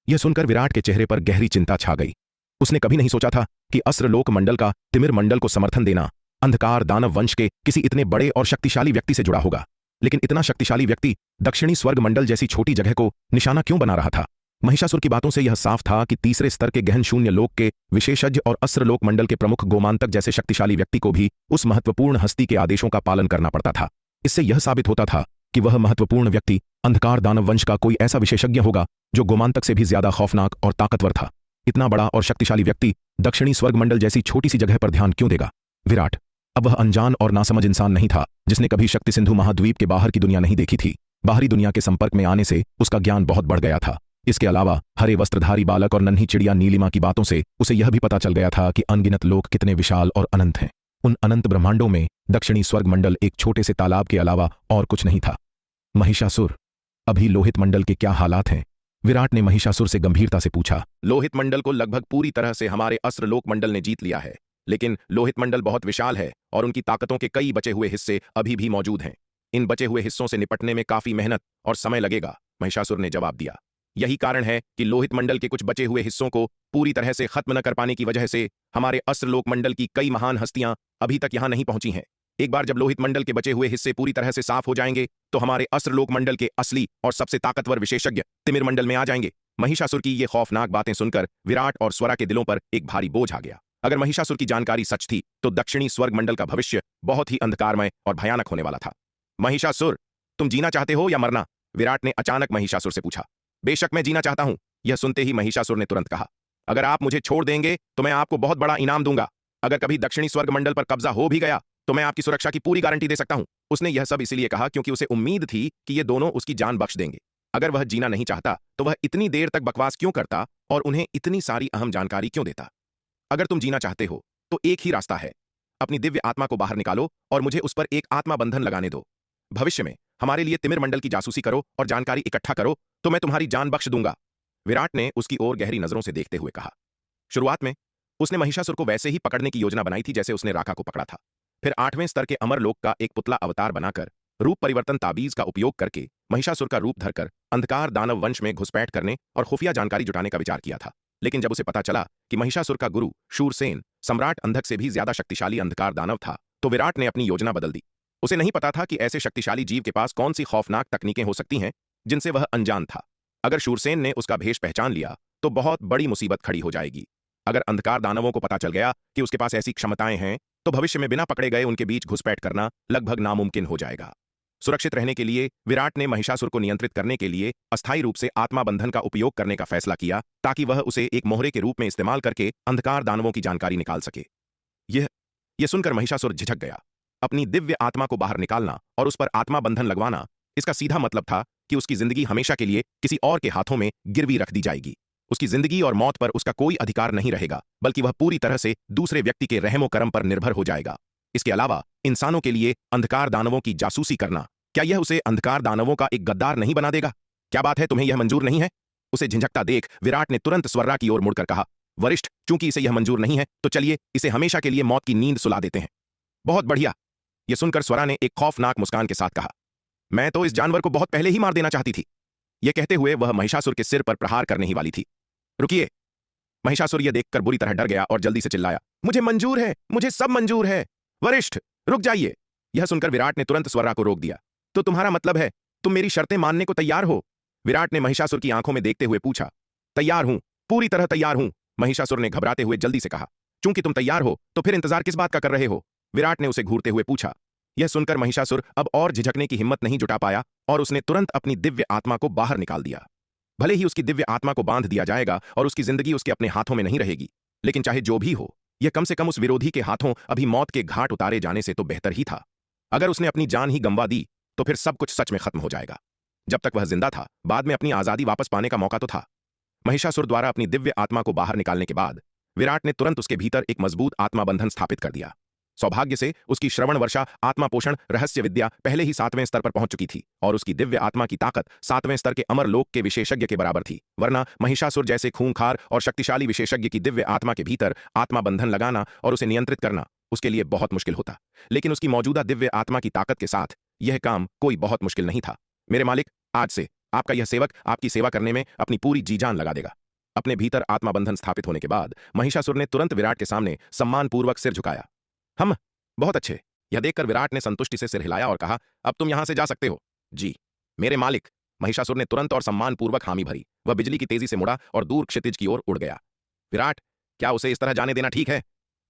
A: यह सुनकर विराट के चेहरे पर गहरी चिंता छा गई। उसने कभी नहीं सोचा था कि अस्त्र लोक मंडल का तिमिर मंडल को समर्थन देना अंधकार दानव वंश के किसी इतने बड़े और शक्तिशाली व्यक्ति से जुड़ा होगा। लेकिन इतना शक्तिशाली व्यक्ति दक्षिणी स्वर्ग मंडल जैसी छोटी जगह को निशाना क्यों बना रहा था? महिषासुर की बातों से यह साफ था कि तीसरे स्तर के गहन शून्य लोक के विशेषज्ञ और अस्त्र लोक मंडल के प्रमुख गोमांतक जैसे शक्तिशाली व्यक्ति को भी उस महत्वपूर्ण हस्ती के आदेशों का पालन करना पड़ता था। इससे यह साबित होता था कि वह महत्वपूर्ण व्यक्ति अंधकार दानव वंश का कोई ऐसा विशेषज्ञ होगा जो गोमांतक से भी ज्यादा खौफनाक और ताकतवर था। इतना बड़ा और शक्तिशाली व्यक्ति दक्षिणी स्वर्ग मंडल जैसी छोटी सी जगह पर ध्यान क्यों देगा? विराट अब वह अनजान और नासमझ इंसान नहीं था जिसने कभी शक्ति सिंधु महाद्वीप के बाहर की दुनिया नहीं देखी थी। बाहरी दुनिया के संपर्क में आने से उसका ज्ञान बहुत बढ़ गया था। इसके अलावा हरे वस्त्रधारी बालक और नन्ही चिड़िया नीलिमा की बातों से उसे यह भी पता चल गया था कि अनगिनत लोक कितने विशाल और अनंत हैं। उन अनंत ब्रह्मांडों में दक्षिणी स्वर्ग मंडल एक छोटे से तालाब के अलावा और कुछ नहीं था। महिषासुर, अभी लोहित मंडल के क्या हालात हैं? विराट ने महिषासुर से गंभीरता से पूछा। लोहित मंडल को लगभग पूरी तरह से हमारे अस्त्र लोक मंडल ने जीत लिया है, लेकिन लोहित मंडल बहुत विशाल है और उनकी ताकतों के कई बचे हुए हिस्से अभी भी मौजूद हैं। इन बचे हुए हिस्सों से निपटने में काफी मेहनत और समय लगेगा, महिषासुर ने जवाब दिया। यही कारण है कि लोहित मंडल के कुछ बचे हुए हिस्सों को पूरी तरह से खत्म न कर पाने की वजह से हमारे अस्त्र लोक मंडल की कई महान हस्तियां अभी तक यहां नहीं पहुंची हैं। एक बार जब लोहित मंडल के बचे हुए हिस्से पूरी तरह से साफ हो जाएंगे तो हमारे अस्त्र लोक मंडल के असली और सबसे ताकतवर विशेषज्ञ तिमिर मंडल में आ जाएंगे। महिषासुर की ये खौफनाक बातें सुनकर विराट और स्वरा के दिलों पर एक भारी बोझ आ गया। अगर महिषासुर की जानकारी सच थी तो दक्षिणी स्वर्ग मंडल का भविष्य बहुत ही अंधकारमय और भयानक होने वाला था। महिषासुर, तुम जीना चाहते हो या मरना? विराट ने अचानक महिषासुर से पूछा। बेशक मैं जीना चाहता हूं, यह सुनते ही महिषासुर ने तुरंत कहा। अगर आप मुझे छोड़ देंगे तो मैं आपको बहुत बड़ा इनाम दूंगा। अगर कभी दक्षिणी स्वर्ग मंडल पर कब्जा हो भी गया तो मैं आपकी सुरक्षा की पूरी गारंटी दे सकता हूं। उसने यह सब इसलिए कहा क्योंकि उसे उम्मीद थी कि ये दोनों उसकी जान बख्श देंगे। अगर वह जीना नहीं चाहता तो वह इतनी देर तक बकवास क्यों करता और उन्हें इतनी सारी अहम जानकारी क्यों देता? अगर तुम जीना चाहते हो तो एक ही रास्ता है, अपनी दिव्य आत्मा को बाहर निकालो और मुझे उस पर एक आत्मा बंधन लगाने दो। भविष्य में हमारे लिए तिमिर मंडल की जासूसी करो और जानकारी इकट्ठा करो तो मैं तुम्हारी जान बख्श दूंगा। विराट ने उसकी ओर गहरी नजरों से देखते हुए कहा। शुरुआत में उसने महिषासुर को वैसे ही पकड़ने की योजना बनाई थी जैसे उसने राका को पकड़ा था। फिर 8वें स्तर के अमरलोक का एक पुतला अवतार बनाकर रूप परिवर्तन ताबीज का उपयोग करके महिषासुर का रूप धरकर अंधकार दानव वंश में घुसपैठ करने और खुफिया जानकारी जुटाने का विचार किया था। लेकिन जब उसे पता चला कि महिषासुर का गुरु शूरसेन सम्राट अंधक से भी ज्यादा शक्तिशाली अंधकार दानव था तो विराट ने अपनी योजना बदल दी। उसे नहीं पता था कि ऐसे शक्तिशाली जीव के पास कौन सी खौफनाक तकनीकें हो सकती हैं जिनसे वह अनजान था। अगर शूरसेन ने उसका भेष पहचान लिया तो बहुत बड़ी मुसीबत खड़ी हो जाएगी। अगर अंधकार दानवों को पता चल गया कि उसके पास ऐसी क्षमताएं हैं तो भविष्य में बिना पकड़े गए उनके बीच घुसपैठ करना लगभग नामुमकिन हो जाएगा। सुरक्षित रहने के लिए विराट ने महिषासुर को नियंत्रित करने के लिए अस्थायी रूप से आत्मा बंधन का उपयोग करने का फैसला किया ताकि वह उसे एक मोहरे के रूप में इस्तेमाल करके अंधकार दानवों की जानकारी निकाल सके। यह सुनकर महिषासुर झिझक गया। अपनी दिव्य आत्मा को बाहर निकालना और उस पर आत्मा बंधन लगवाना, इसका सीधा मतलब था कि उसकी जिंदगी हमेशा के लिए किसी और के हाथों में गिरवी रख दी जाएगी। उसकी जिंदगी और मौत पर उसका कोई अधिकार नहीं रहेगा, बल्कि वह पूरी तरह से दूसरे व्यक्ति के रहमो करम पर निर्भर हो जाएगा। इसके अलावा इंसानों के लिए अंधकार दानवों की जासूसी करना, क्या यह उसे अंधकार दानवों का एक गद्दार नहीं बना देगा? क्या बात है, तुम्हें यह मंजूर नहीं है? उसे झिझकता देख विराट ने तुरंत स्वर्रा की ओर मुड़कर कहा। वरिष्ठ, चूंकि इसे यह मंजूर नहीं है तो चलिए इसे हमेशा के लिए मौत की नींद सुला देते हैं। बहुत बढ़िया, यह सुनकर स्वरा ने एक खौफनाक मुस्कान के साथ कहा। मैं तो इस जानवर को बहुत पहले ही मार देना चाहती थी। यह कहते हुए वह महिषासुर के सिर पर प्रहार करने ही वाली थी। रुकिए! महिषासुर यह देखकर बुरी तरह डर गया और जल्दी से चिल्लाया, मुझे मंजूर है, मुझे सब मंजूर है। वरिष्ठ, रुक जाइए! यह सुनकर विराट ने तुरंत स्वरा को रोक दिया। तो तुम्हारा मतलब है तुम मेरी शर्तें मानने को तैयार हो? विराट ने महिषासुर की आंखों में देखते हुए पूछा। तैयार हूं, पूरी तरह तैयार हूं, महिषासुर ने घबराते हुए जल्दी से कहा। चूंकि तुम तैयार हो तो फिर इंतजार किस बात का कर रहे हो? विराट ने उसे घूरते हुए पूछा। यह सुनकर महिषासुर अब और झिझकने की हिम्मत नहीं जुटा पाया और उसने तुरंत अपनी दिव्य आत्मा को बाहर निकाल दिया। भले ही उसकी दिव्य आत्मा को बांध दिया जाएगा और उसकी जिंदगी उसके अपने हाथों में नहीं रहेगी, लेकिन चाहे जो भी हो, यह कम से कम उस विरोधी के हाथों अभी मौत के घाट उतारे जाने से तो बेहतर ही था। अगर उसने अपनी जान ही गंवा दी तो फिर सब कुछ सच में खत्म हो जाएगा। जब तक वह जिंदा था, बाद में अपनी आजादी वापस पाने का मौका तो था, महिषासुर द्वारा अपनी दिव्य आत्मा को बाहर निकालने के बाद विराट ने तुरंत उसके भीतर एक मजबूत आत्मा बंधन स्थापित कर दिया। सौभाग्य से उसकी श्रवण वर्षा, आत्मा पोषण, रहस्य विद्या पहले ही 7वें स्तर पर पहुंच चुकी थी और उसकी दिव्य आत्मा की ताकत 7वें स्तर के अमर लोक के विशेषज्ञ के बराबर थी। वरना महिषासुर जैसे खूंखार और शक्तिशाली विशेषज्ञ की दिव्य आत्मा के भीतर आत्मा बंधन लगाना और उसे नियंत्रित करना उसके लिए बहुत मुश्किल होता। लेकिन उसकी मौजूदा दिव्य आत्मा की ताकत के साथ यह काम कोई बहुत मुश्किल नहीं था। मेरे मालिक, आज से आपका यह सेवक आपकी सेवा करने में अपनी पूरी जी जान लगा देगा। अपने भीतर आत्मा बंधन स्थापित होने के बाद महिषासुर ने तुरंत विराट के सामने सम्मानपूर्वक सिर झुकाया। हम बहुत अच्छे। यह देखकर विराट ने संतुष्टि से सिर हिलाया और कहा, अब तुम यहां से जा सकते हो। जी मेरे मालिक। महिषासुर ने तुरंत और सम्मानपूर्वक हामी भरी। वह बिजली की तेजी से मुड़ा और दूर क्षितिज की ओर उड़ गया। विराट, क्या उसे इस तरह जाने देना ठीक है?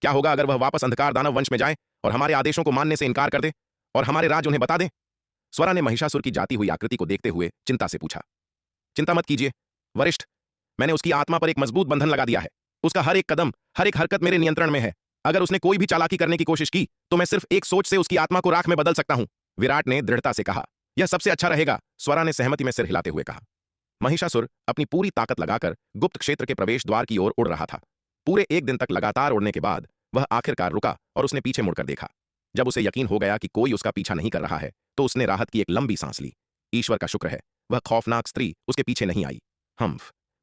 A: क्या होगा अगर वह वापस अंधकार दानव वंश में जाए और हमारे आदेशों को मानने से इनकार कर दे और हमारे राज उन्हें बता दें? स्वरा ने महिषासुर की जाती हुई आकृति को देखते हुए चिंता से पूछा। चिंता मत कीजिए वरिष्ठ, मैंने उसकी आत्मा पर एक मजबूत बंधन लगा दिया है। उसका हर एक कदम, हर एक हरकत मेरे नियंत्रण में है। अगर उसने कोई भी चालाकी करने की कोशिश की तो मैं सिर्फ एक सोच से उसकी आत्मा को राख में बदल सकता हूं। विराट ने दृढ़ता से कहा। यह सबसे अच्छा रहेगा, स्वरा ने सहमति में सिर हिलाते हुए कहा। महिषासुर अपनी पूरी ताकत लगाकर गुप्त क्षेत्र के प्रवेश द्वार की ओर उड़ रहा था। पूरे एक दिन तक लगातार उड़ने के बाद वह आखिरकार रुका और उसने पीछे मुड़कर देखा। जब उसे यकीन हो गया कि कोई उसका पीछा नहीं कर रहा है तो उसने राहत की एक लंबी सांस ली। ईश्वर का शुक्र है, वह खौफनाक स्त्री उसके पीछे नहीं आई।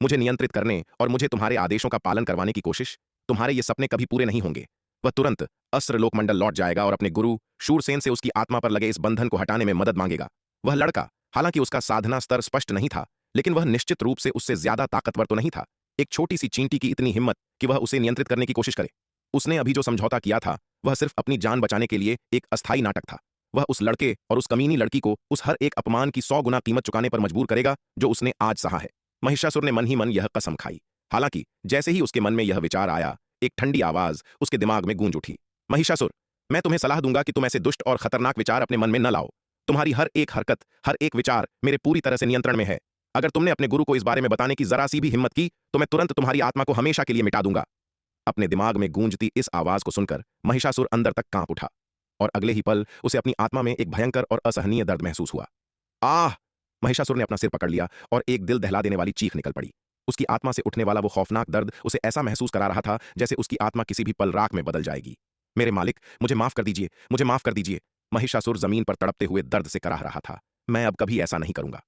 A: मुझे नियंत्रित करने और मुझे तुम्हारे आदेशों का पालन करवाने की कोशिश, तुम्हारे ये सपने कभी पूरे नहीं होंगे। वह तुरंत अस्त्रलोक मंडल लौट जाएगा और अपने गुरु शूरसेन से उसकी आत्मा पर लगे इस बंधन को हटाने में मदद मांगेगा। वह लड़का, हालांकि उसका साधना स्तर स्पष्ट नहीं था, लेकिन वह निश्चित रूप से उससे ज्यादा ताकतवर तो नहीं था। एक छोटी सी चींटी की इतनी हिम्मत कि वह उसे नियंत्रित करने की कोशिश करे। उसने अभी जो समझौता किया था वह सिर्फ अपनी जान बचाने के लिए एक अस्थायी नाटक था। वह उस लड़के और उस कमीनी लड़की को उस हर एक अपमान की 100 गुना कीमत चुकाने पर मजबूर करेगा जो उसने आज सहा है। महिषासुर ने मन ही मन यह कसम खाई। हालांकि जैसे ही उसके मन में यह विचार आया, एक ठंडी आवाज उसके दिमाग में गूंज उठी। महिषासुर, मैं तुम्हें सलाह दूंगा कि तुम ऐसे दुष्ट और खतरनाक विचार अपने मन में न लाओ। तुम्हारी हर एक हरकत, हर एक विचार मेरे पूरी तरह से नियंत्रण में है। अगर तुमने अपने गुरु को इस बारे में बताने की जरा सी भी हिम्मत की तो मैं तुरंत तुम्हारी आत्मा को हमेशा के लिए मिटा दूंगा। अपने दिमाग में गूंजती इस आवाज को सुनकर महिषासुर अंदर तक कांप उठा और अगले ही पल उसे अपनी आत्मा में एक भयंकर और असहनीय दर्द महसूस हुआ। आह! महिषासुर ने अपना सिर पकड़ लिया और एक दिल दहला देने वाली चीख निकल पड़ी। उसकी आत्मा से उठने वाला वो खौफनाक दर्द उसे ऐसा महसूस करा रहा था जैसे उसकी आत्मा किसी भी पल राख में बदल जाएगी। मेरे मालिक, मुझे माफ कर दीजिए, मुझे माफ कर दीजिए। महिषासुर जमीन पर तड़पते हुए दर्द से कराह रहा था। मैं अब कभी ऐसा नहीं करूंगा।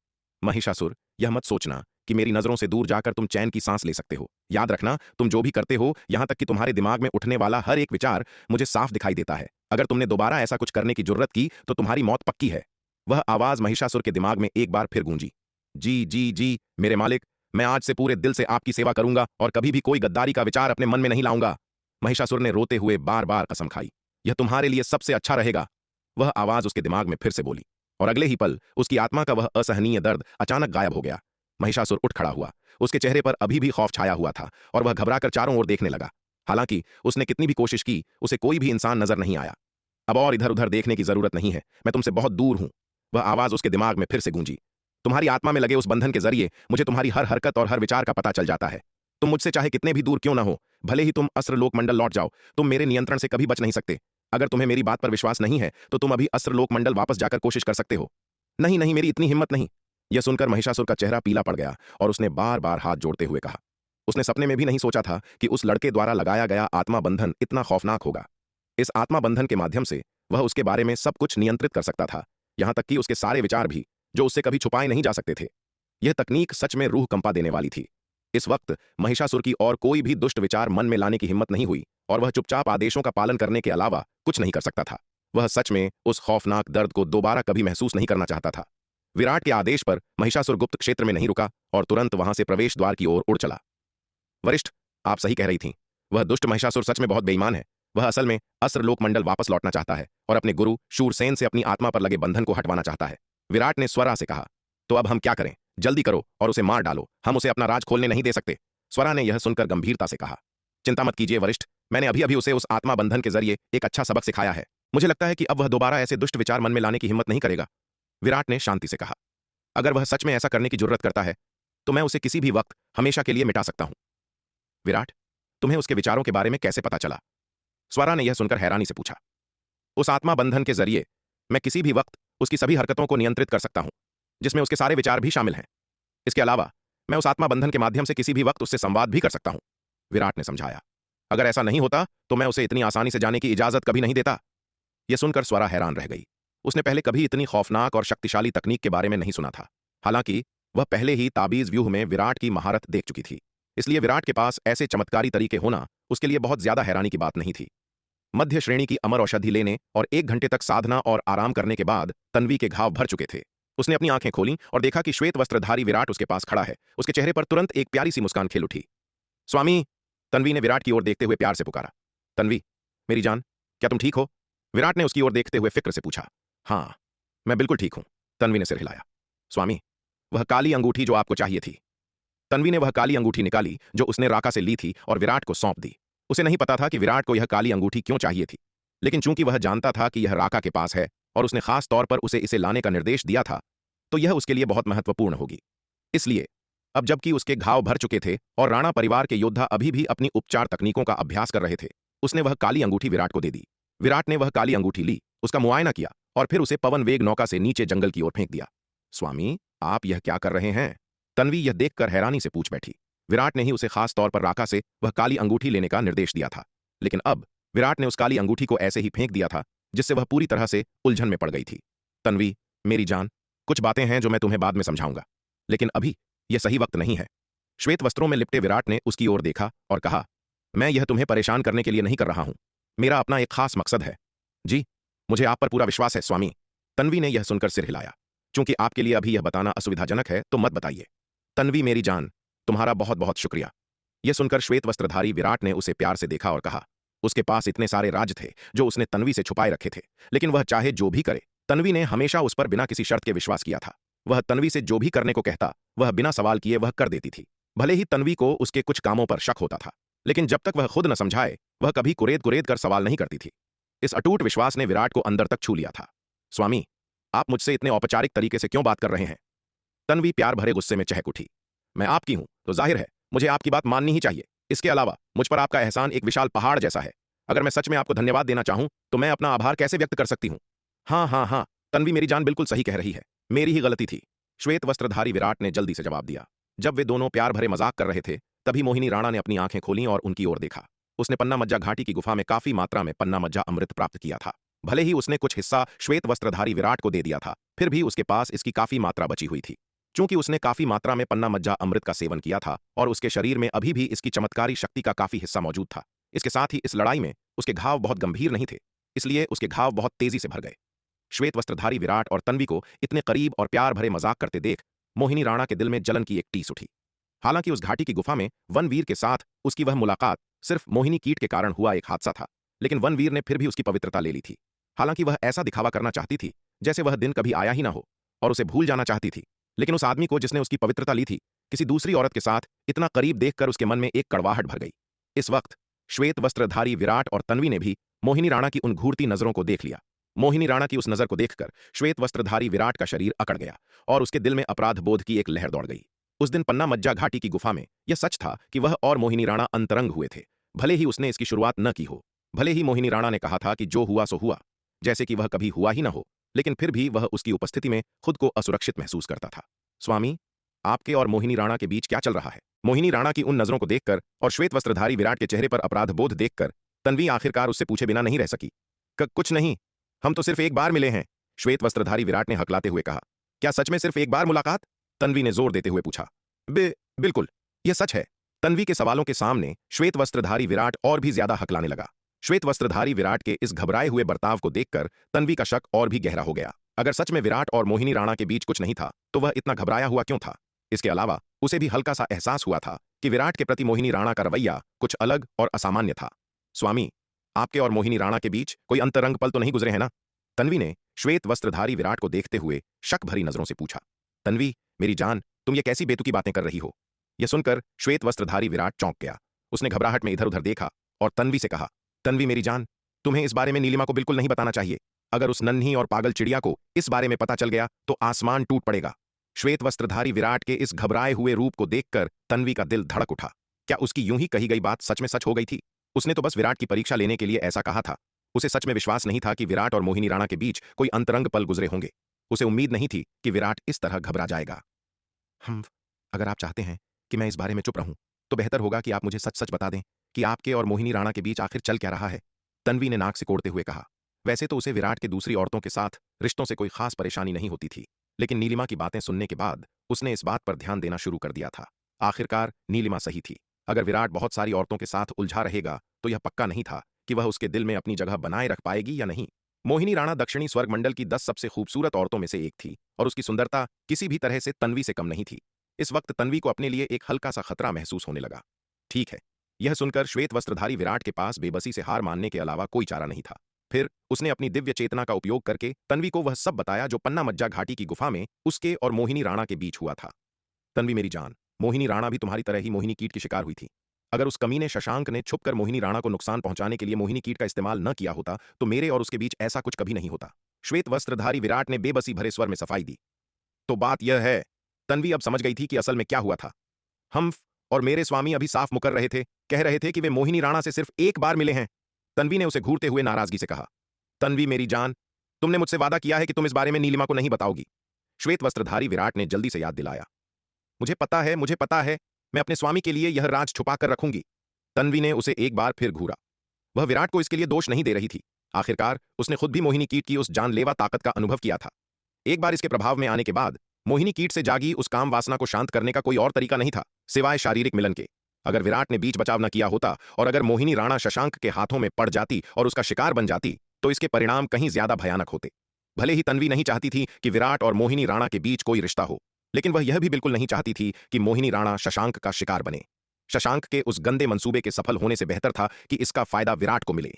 A: महिषासुर, यह मत सोचना कि मेरी नजरों से दूर जाकर तुम चैन की सांस ले सकते हो। याद रखना, तुम जो भी करते हो, यहां तक कि तुम्हारे दिमाग में उठने वाला हर एक विचार मुझे साफ दिखाई देता है। अगर तुमने दोबारा ऐसा कुछ करने की जुर्रत की तो तुम्हारी मौत पक्की है। वह आवाज महिषासुर के दिमाग में एक बार फिर गूंजी। जी जी जी मेरे मालिक, मैं आज से पूरे दिल से आपकी सेवा करूंगा और कभी भी कोई गद्दारी का विचार अपने मन में नहीं लाऊंगा। महिषासुर ने रोते हुए बार बार कसम खाई। यह तुम्हारे लिए सबसे अच्छा रहेगा। वह आवाज उसके दिमाग में फिर से बोली और अगले ही पल उसकी आत्मा का वह असहनीय दर्द अचानक गायब हो गया। महिषासुर उठ खड़ा हुआ। उसके चेहरे पर अभी भी खौफ छाया हुआ था और वह घबराकर चारों ओर देखने लगा। हालांकि उसने कितनी भी कोशिश की, उसे कोई भी इंसान नजर नहीं आया। अब और इधर उधर देखने की जरूरत नहीं है, मैं तुमसे बहुत दूर हूं। वह आवाज उसके दिमाग में फिर से गूंजी। तुम्हारी आत्मा में लगे उस बंधन के जरिए मुझे तुम्हारी हर हरकत और हर विचार का पता चल जाता है। तुम मुझसे चाहे कितने भी दूर क्यों ना हो, भले ही तुम अस्त्रलोक मंडल लौट जाओ, तुम मेरे नियंत्रण से कभी बच नहीं सकते। अगर तुम्हें मेरी बात पर विश्वास नहीं है तो तुम अभी अस्त्रलोक मंडल वापस जाकर कोशिश कर सकते हो। नहीं नहीं, मेरी इतनी हिम्मत नहीं। यह सुनकर महिषासुर का चेहरा पीला पड़ गया और उसने बार बार हाथ जोड़ते हुए कहा। उसने सपने में भी नहीं सोचा था कि उस लड़के द्वारा लगाया गया आत्मा बंधन इतना खौफनाक होगा। इस आत्मा बंधन के माध्यम से वह उसके बारे में सब कुछ नियंत्रित कर सकता था, यहां तक कि उसके सारे विचार भी, जो उससे कभी छुपाए नहीं जा सकते थे। यह तकनीक सच में रूह कंपा देने वाली थी। इस वक्त महिषासुर की और कोई भी दुष्ट विचार मन में लाने की हिम्मत नहीं हुई और वह चुपचाप आदेशों का पालन करने के अलावा कुछ नहीं कर सकता था। वह सच में उस खौफनाक दर्द को दोबारा कभी महसूस नहीं करना चाहता था। विराट के आदेश पर महिषासुर गुप्त क्षेत्र में नहीं रुका और तुरंत वहां से प्रवेश द्वार की ओर उड़ चला। वरिष्ठ, आप सही कह रही थीं। वह दुष्ट महिषासुर सच में बहुत बेईमान है। वह असल में अस्त्रलोक मंडल वापस लौटना चाहता है और अपने गुरु शूरसेन से अपनी आत्मा पर लगे बंधन को हटवाना चाहता है। विराट ने स्वरा से कहा। तो अब हम क्या करें? जल्दी करो और उसे मार डालो, हम उसे अपना राज खोलने नहीं दे सकते। स्वरा ने यह सुनकर गंभीरता से कहा। चिंता मत कीजिए वरिष्ठ, मैंने अभी अभी उसे उस आत्मा बंधन के जरिए एक अच्छा सबक सिखाया है। मुझे लगता है कि अब वह दोबारा ऐसे दुष्ट विचार मन में लाने की हिम्मत नहीं करेगा। विराट ने शांति से कहा। अगर वह सच में ऐसा करने की जरूरत करता है तो मैं उसे किसी भी वक्त हमेशा के लिए मिटा सकता हूं। विराट, तुम्हें उसके विचारों के बारे में कैसे पता चला? स्वरा ने यह सुनकर हैरानी से पूछा। उस आत्मा बंधन के जरिए मैं किसी भी वक्त उसकी सभी हरकतों को नियंत्रित कर सकता हूं, जिसमें उसके सारे विचार भी शामिल हैं। इसके अलावा मैं उस आत्मा बंधन के माध्यम से किसी भी वक्त उससे संवाद भी कर सकता हूं। विराट ने समझाया। अगर ऐसा नहीं होता तो मैं उसे इतनी आसानी से जाने की इजाजत कभी नहीं देता। यह सुनकर स्वरा हैरान रह गई। उसने पहले कभी इतनी खौफनाक और शक्तिशाली तकनीक के बारे में नहीं सुना था। हालांकि वह पहले ही ताबीज व्यूह में विराट की महारत देख चुकी थी, इसलिए विराट के पास ऐसे चमत्कारी तरीके होना उसके लिए बहुत ज्यादा हैरानी की बात नहीं थी। मध्य श्रेणी की अमर औषधि लेने और 1 घंटे तक साधना और आराम करने के बाद तन्वी के घाव भर चुके थे। उसने अपनी आंखें खोलीं और देखा कि श्वेत वस्त्रधारी विराट उसके पास खड़ा है। उसके चेहरे पर तुरंत एक प्यारी सी मुस्कान खेल उठी। स्वामी, तन्वी ने विराट की ओर देखते हुए प्यार से पुकारा। तन्वी, मेरी जान, क्या तुम ठीक हो? विराट ने उसकी ओर देखते हुए फिक्र से पूछा। हाँ, मैं बिल्कुल ठीक हूं, तन्वी ने सिर हिलाया। स्वामी, वह काली अंगूठी जो आपको चाहिए थी। तन्वी ने वह काली अंगूठी निकाली जो उसने राका से ली थी और विराट को सौंप दी। उसे नहीं पता था कि विराट को यह काली अंगूठी क्यों चाहिए थी, लेकिन चूंकि वह जानता था कि यह राका के पास है और उसने खास तौर पर उसे इसे लाने का निर्देश दिया था, तो यह उसके लिए बहुत महत्वपूर्ण होगी। इसलिए अब जबकि उसके घाव भर चुके थे और राणा परिवार के योद्धा अभी भी अपनी उपचार तकनीकों का अभ्यास कर रहे थे, उसने वह काली अंगूठी विराट को दे दी। विराट ने वह काली अंगूठी ली, उसका मुआयना किया और फिर उसे पवन वेग नौका से नीचे जंगल की ओर फेंक दिया। स्वामी, आप यह क्या कर रहे हैं? तन्वी यह देखकर हैरानी से पूछ बैठी। विराट ने ही उसे खास तौर पर राका से वह काली अंगूठी लेने का निर्देश दिया था, लेकिन अब विराट ने उस काली अंगूठी को ऐसे ही फेंक दिया था जिससे वह पूरी तरह से उलझन में पड़ गई थी। तन्वी, मेरी जान, कुछ बातें हैं जो मैं तुम्हें बाद में समझाऊंगा, लेकिन अभी यह सही वक्त नहीं है। श्वेत वस्त्रों में लिपटे विराट ने उसकी ओर देखा और कहा, मैं यह तुम्हें परेशान करने के लिए नहीं कर रहा हूं। मेरा अपना एक खास मकसद है। जी, मुझे आप पर पूरा विश्वास है स्वामी। तन्वी ने यह सुनकर सिर हिलाया। चूंकि आपके लिए अभी यह बताना असुविधाजनक है तो मत बताइए। तन्वी, मेरी जान, तुम्हारा बहुत बहुत शुक्रिया। यह सुनकर श्वेत वस्त्रधारी विराट ने उसे प्यार से देखा और कहा। उसके पास इतने सारे राज थे जो उसने तन्वी से छुपाए रखे थे, लेकिन वह चाहे जो भी करे, तन्वी ने हमेशा उस पर बिना किसी शर्त के विश्वास किया था। वह तन्वी से जो भी करने को कहता वह बिना सवाल किए वह कर देती थी। भले ही तन्वी को उसके कुछ कामों पर शक होता था, लेकिन जब तक वह खुद न समझाए वह कभी कुरेद कुरेद कर सवाल नहीं करती थी। इस अटूट विश्वास ने विराट को अंदर तक छू लिया था। स्वामी, आप मुझसे इतने औपचारिक तरीके से क्यों बात कर रहे हैं? तन्वी प्यार भरे गुस्से में चहक उठी। मैं आपकी हूं तो जाहिर है मुझे आपकी बात माननी ही चाहिए। इसके अलावा मुझ पर आपका एहसान एक विशाल पहाड़ जैसा है। अगर मैं सच में आपको धन्यवाद देना चाहूं तो मैं अपना आभार कैसे व्यक्त कर सकती हूं? हाँ हाँ हाँ, तन्वी मेरी जान बिल्कुल सही कह रही है। मेरी ही गलती थी। श्वेत वस्त्रधारी विराट ने जल्दी से जवाब दिया। जब वे दोनों प्यार भरे मजाक कर रहे थे तभी मोहिनी राणा ने अपनी आंखें खोलीं और उनकी ओर देखा। उसने पन्ना मज्जा घाटी की गुफा में काफी मात्रा में पन्ना मज्जा अमृत प्राप्त किया था। भले ही उसने कुछ हिस्सा श्वेत वस्त्रधारी विराट को दे दिया था, फिर भी उसके पास इसकी काफी मात्रा बची हुई थी। चूंकि उसने काफी मात्रा में पन्ना मज्जा अमृत का सेवन किया था और उसके शरीर में अभी भी इसकी चमत्कारी शक्ति का काफी हिस्सा मौजूद था, इसके साथ ही इस लड़ाई में उसके घाव बहुत गंभीर नहीं थे, इसलिए उसके घाव बहुत तेजी से भर गए। श्वेत वस्त्रधारी विराट और तन्वी को इतने करीब और प्यार भरे मजाक करते देख मोहिनी राणा के दिल में जलन की एक टीस उठी। हालांकि उस घाटी की गुफा में वनवीर के साथ उसकी वह मुलाकात सिर्फ मोहिनी कीट के कारण हुआ एक हादसा था, लेकिन वनवीर ने फिर भी उसकी पवित्रता ले ली थी। हालांकि वह ऐसा दिखावा करना चाहती थी जैसे वह दिन कभी आया ही ना हो और उसे भूल जाना चाहती थी, लेकिन उस आदमी को जिसने उसकी पवित्रता ली थी किसी दूसरी औरत के साथ इतना करीब देखकर उसके मन में एक कड़वाहट भर गई। इस वक्त श्वेत वस्त्रधारी विराट और तन्वी ने भी मोहिनी राणा की उन घूरती नजरों को देख लिया। मोहिनी राणा की उस नजर को देखकर श्वेत वस्त्रधारी विराट का शरीर अकड़ गया और उसके दिल में अपराध बोध की एक लहर दौड़ गई। उस दिन पन्ना मज्जा घाटी की गुफा में यह सच था कि वह और मोहिनी राणा अंतरंग हुए थे। भले ही उसने इसकी शुरुआत न की हो, भले ही मोहिनी राणा ने कहा था कि जो हुआ सो हुआ, जैसे कि वह कभी हुआ ही ना हो, लेकिन फिर भी वह उसकी उपस्थिति में खुद को असुरक्षित महसूस करता था। स्वामी, आपके और मोहिनी राणा के बीच क्या चल रहा है? मोहिनी राणा की उन नजरों को देखकर और श्वेत वस्त्रधारी विराट के चेहरे पर अपराध बोध देखकर तन्वी आखिरकार उससे पूछे बिना नहीं रह सकी। कुछ नहीं, हम तो सिर्फ एक बार मिले हैं, श्वेत वस्त्रधारी विराट ने हकलाते हुए कहा। क्या सच में सिर्फ एक बार मुलाकात? तन्वी ने जोर देते हुए पूछा। बिल्कुल, यह सच है। तन्वी के सवालों के सामने श्वेत वस्त्रधारी विराट और भी ज्यादा हकलाने लगा। श्वेत वस्त्रधारी विराट के इस घबराए हुए बर्ताव को देखकर तन्वी का शक और भी गहरा हो गया। अगर सच में विराट और मोहिनी राणा के बीच कुछ नहीं था तो वह इतना घबराया हुआ क्यों था? इसके अलावा उसे भी हल्का सा एहसास हुआ था कि विराट के प्रति मोहिनी राणा का रवैया कुछ अलग और असामान्य था। स्वामी, आपके और मोहिनी राणा के बीच कोई अंतरंग पल तो नहीं गुजरे हैं ना? तन्वी ने श्वेत वस्त्रधारी विराट को देखते हुए शक भरी नजरों से पूछा। तन्वी, मेरी जान, तुम ये कैसी बेतुकी बातें कर रही हो? यह सुनकर श्वेत वस्त्रधारी विराट चौंक गया। उसने घबराहट में इधर उधर देखा और तन्वी से कहा। तन्वी मेरी जान, तुम्हें इस बारे में नीलिमा को बिल्कुल नहीं बताना चाहिए। अगर उस नन्ही और पागल चिड़िया को इस बारे में पता चल गया तो आसमान टूट पड़ेगा। श्वेत वस्त्रधारी विराट के इस घबराए हुए रूप को देखकर तन्वी का दिल धड़क उठा। क्या उसकी यूं ही कही गई बात सच में सच हो गई थी? उसने तो बस विराट की परीक्षा लेने के लिए ऐसा कहा था। उसे सच में विश्वास नहीं था कि विराट और मोहिनी राणा के बीच कोई अंतरंग पल गुजरे होंगे। उसे उम्मीद नहीं थी कि विराट इस तरह घबरा जाएगा। हम अगर आप चाहते हैं कि मैं इस बारे में चुप रहूं, तो बेहतर होगा कि आप मुझे सच सच बता दें कि आपके और मोहिनी राणा के बीच आखिर चल क्या रहा है। तन्वी ने नाक सिकोड़ते हुए कहा। वैसे तो उसे विराट के दूसरी औरतों के साथ रिश्तों से कोई खास परेशानी नहीं होती थी, लेकिन नीलिमा की बातें सुनने के बाद उसने इस बात पर ध्यान देना शुरू कर दिया था। आखिरकार नीलिमा सही थी। अगर विराट बहुत सारी औरतों के साथ उलझा रहेगा तो यह पक्का नहीं था कि वह उसके दिल में अपनी जगह बनाए रख पाएगी या नहीं। मोहिनी राणा दक्षिणी स्वर्गमंडल की 10 सबसे खूबसूरत औरतों में से एक थी और उसकी सुंदरता किसी भी तरह से तन्वी से कम नहीं थी। इस वक्त तन्वी को अपने लिए एक हल्का सा खतरा महसूस होने लगा। ठीक है, यह सुनकर श्वेत वस्त्रधारी विराट के पास बेबसी से हार मानने के अलावा कोई चारा नहीं था। फिर उसने अपनी दिव्य चेतना का उपयोग करके तन्वी को वह सब बताया जो पन्ना मज्जा घाटी की गुफा में उसके और मोहिनी राणा के बीच हुआ था। तन्वी मेरी जान, मोहिनी राणा भी तुम्हारी तरह ही मोहिनी कीट की शिकार हुई थी। अगर उस कमीने शशांक ने छुपकर मोहिनी राणा को नुकसान पहुंचाने के लिए मोहिनी कीट का इस्तेमाल न किया होता तो मेरे और उसके बीच ऐसा कुछ कभी नहीं होता। श्वेत वस्त्रधारी विराट ने बेबसी भरे स्वर में सफाई दी। तो बात यह है, तन्वी अब समझ गई थी कि असल में क्या हुआ था। हम और मेरे स्वामी अभी साफ मुकर रहे थे, कह रहे थे कि वे मोहिनी राणा से सिर्फ एक बार मिले हैं। तन्वी ने उसे घूरते हुए नाराजगी से कहा। तन्वी मेरी जान, तुमने मुझसे वादा किया है कि तुम इस बारे में नीलिमा को नहीं बताओगी। श्वेत वस्त्रधारी विराट ने जल्दी से याद दिलाया। मुझे पता है, मैं अपने स्वामी के लिए यह राज छुपा कर रखूंगी। तन्वी ने उसे एक बार फिर घूरा। वह विराट को इसके लिए दोष नहीं दे रही थी। आखिरकार उसने खुद भी मोहिनी कीट की उस जानलेवा ताकत का अनुभव किया था। एक बार इसके प्रभाव में आने के बाद मोहिनी कीट से जागी उस काम वासना को शांत करने का कोई और तरीका नहीं था सिवाय शारीरिक मिलन के। अगर विराट ने बीच बचाव न किया होता और अगर मोहिनी राणा शशांक के हाथों में पड़ जाती और उसका शिकार बन जाती तो इसके परिणाम कहीं ज्यादा भयानक होते। भले ही तन्वी नहीं चाहती थी कि विराट और मोहिनी राणा के बीच कोई रिश्ता हो, लेकिन वह यह भी बिल्कुल नहीं चाहती थी कि मोहिनी राणा शशांक का शिकार बने। शशांक के उस गंदे मंसूबे के सफल होने से बेहतर था कि इसका फायदा विराट को मिले।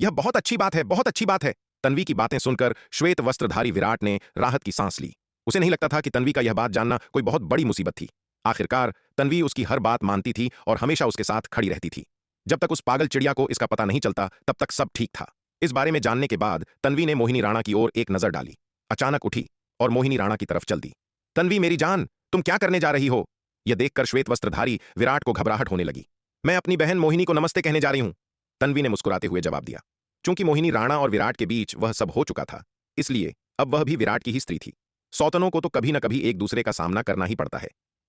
A: यह बहुत अच्छी बात है, बहुत अच्छी बात है। तन्वी की बातें सुनकर श्वेत वस्त्रधारी विराट ने राहत की सांस ली। उसे नहीं लगता था कि तन्वी का यह बात जानना कोई बहुत बड़ी मुसीबत थी। आखिरकार तन्वी उसकी हर बात मानती थी और हमेशा उसके साथ खड़ी रहती थी। जब तक उस पागल चिड़िया को इसका पता नहीं चलता तब तक सब ठीक था। इस बारे में जानने के बाद तन्वी ने मोहिनी राणा की ओर एक नजर डाली, अचानक उठी और मोहिनी राणा की तरफ चल दी। तन्वी मेरी जान, तुम क्या करने जा रही हो? यह देखकर श्वेत वस्त्रधारी विराट को घबराहट होने लगी। मैं अपनी बहन मोहिनी को नमस्ते कहने जा रही हूं, तन्वी ने मुस्कुराते हुए जवाब दिया। चूंकि मोहिनी राणा और विराट के बीच वह सब हो चुका था, इसलिए अब वह भी विराट की ही स्त्री थी। सौतनों को तो कभी न कभी एक दूसरे का सामना करना ही पड़ता है।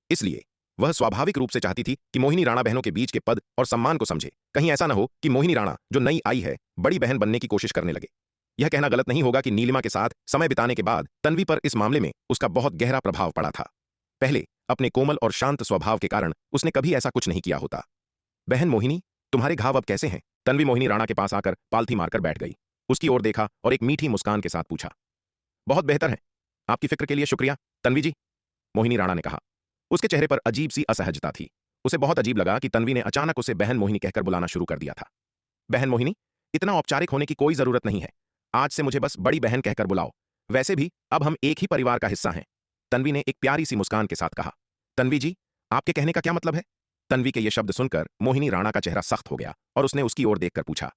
A: इसलिए वह स्वाभाविक रूप से चाहती थी कि मोहिनी राणा बहनों के बीच के पद और सम्मान को समझे। कहीं ऐसा न हो कि मोहिनी राणा जो नई आई है बड़ी बहन बनने की कोशिश करने लगे। यह कहना गलत नहीं होगा कि नीलिमा के साथ समय बिताने के बाद तन्वी पर इस मामले में उसका बहुत गहरा प्रभाव पड़ा था। पहले अपने कोमल और शांत स्वभाव के कारण उसने कभी ऐसा कुछ नहीं किया होता। बहन मोहिनी, तुम्हारे घाव अब कैसे हैं? तन्वी मोहिनी राणा के पास आकर पालथी मारकर बैठ गई, उसकी ओर देखा और एक मीठी मुस्कान के साथ पूछा। बहुत बेहतर है, आपकी फिक्र के लिए शुक्रिया तन्वी जी, मोहिनी राणा ने कहा। उसके चेहरे पर अजीब सी असहजता थी। उसे बहुत अजीब लगा कि तन्वी ने अचानक उसे बहन मोहिनी कहकर बुलाना शुरू कर दिया था। बहन मोहिनी, इतना औपचारिक होने की कोई जरूरत नहीं है। आज से मुझे बस बड़ी बहन कहकर बुलाओ। वैसे भी अब हम एक ही परिवार का हिस्सा हैं, तन्वी ने एक प्यारी सी मुस्कान के साथ कहा। तन्वी जी, आपके कहने का क्या मतलब है? तन्वी के ये शब्द सुनकर मोहिनी राणा का चेहरा सख्त हो गया और उसने उसकी ओर देखकर पूछा।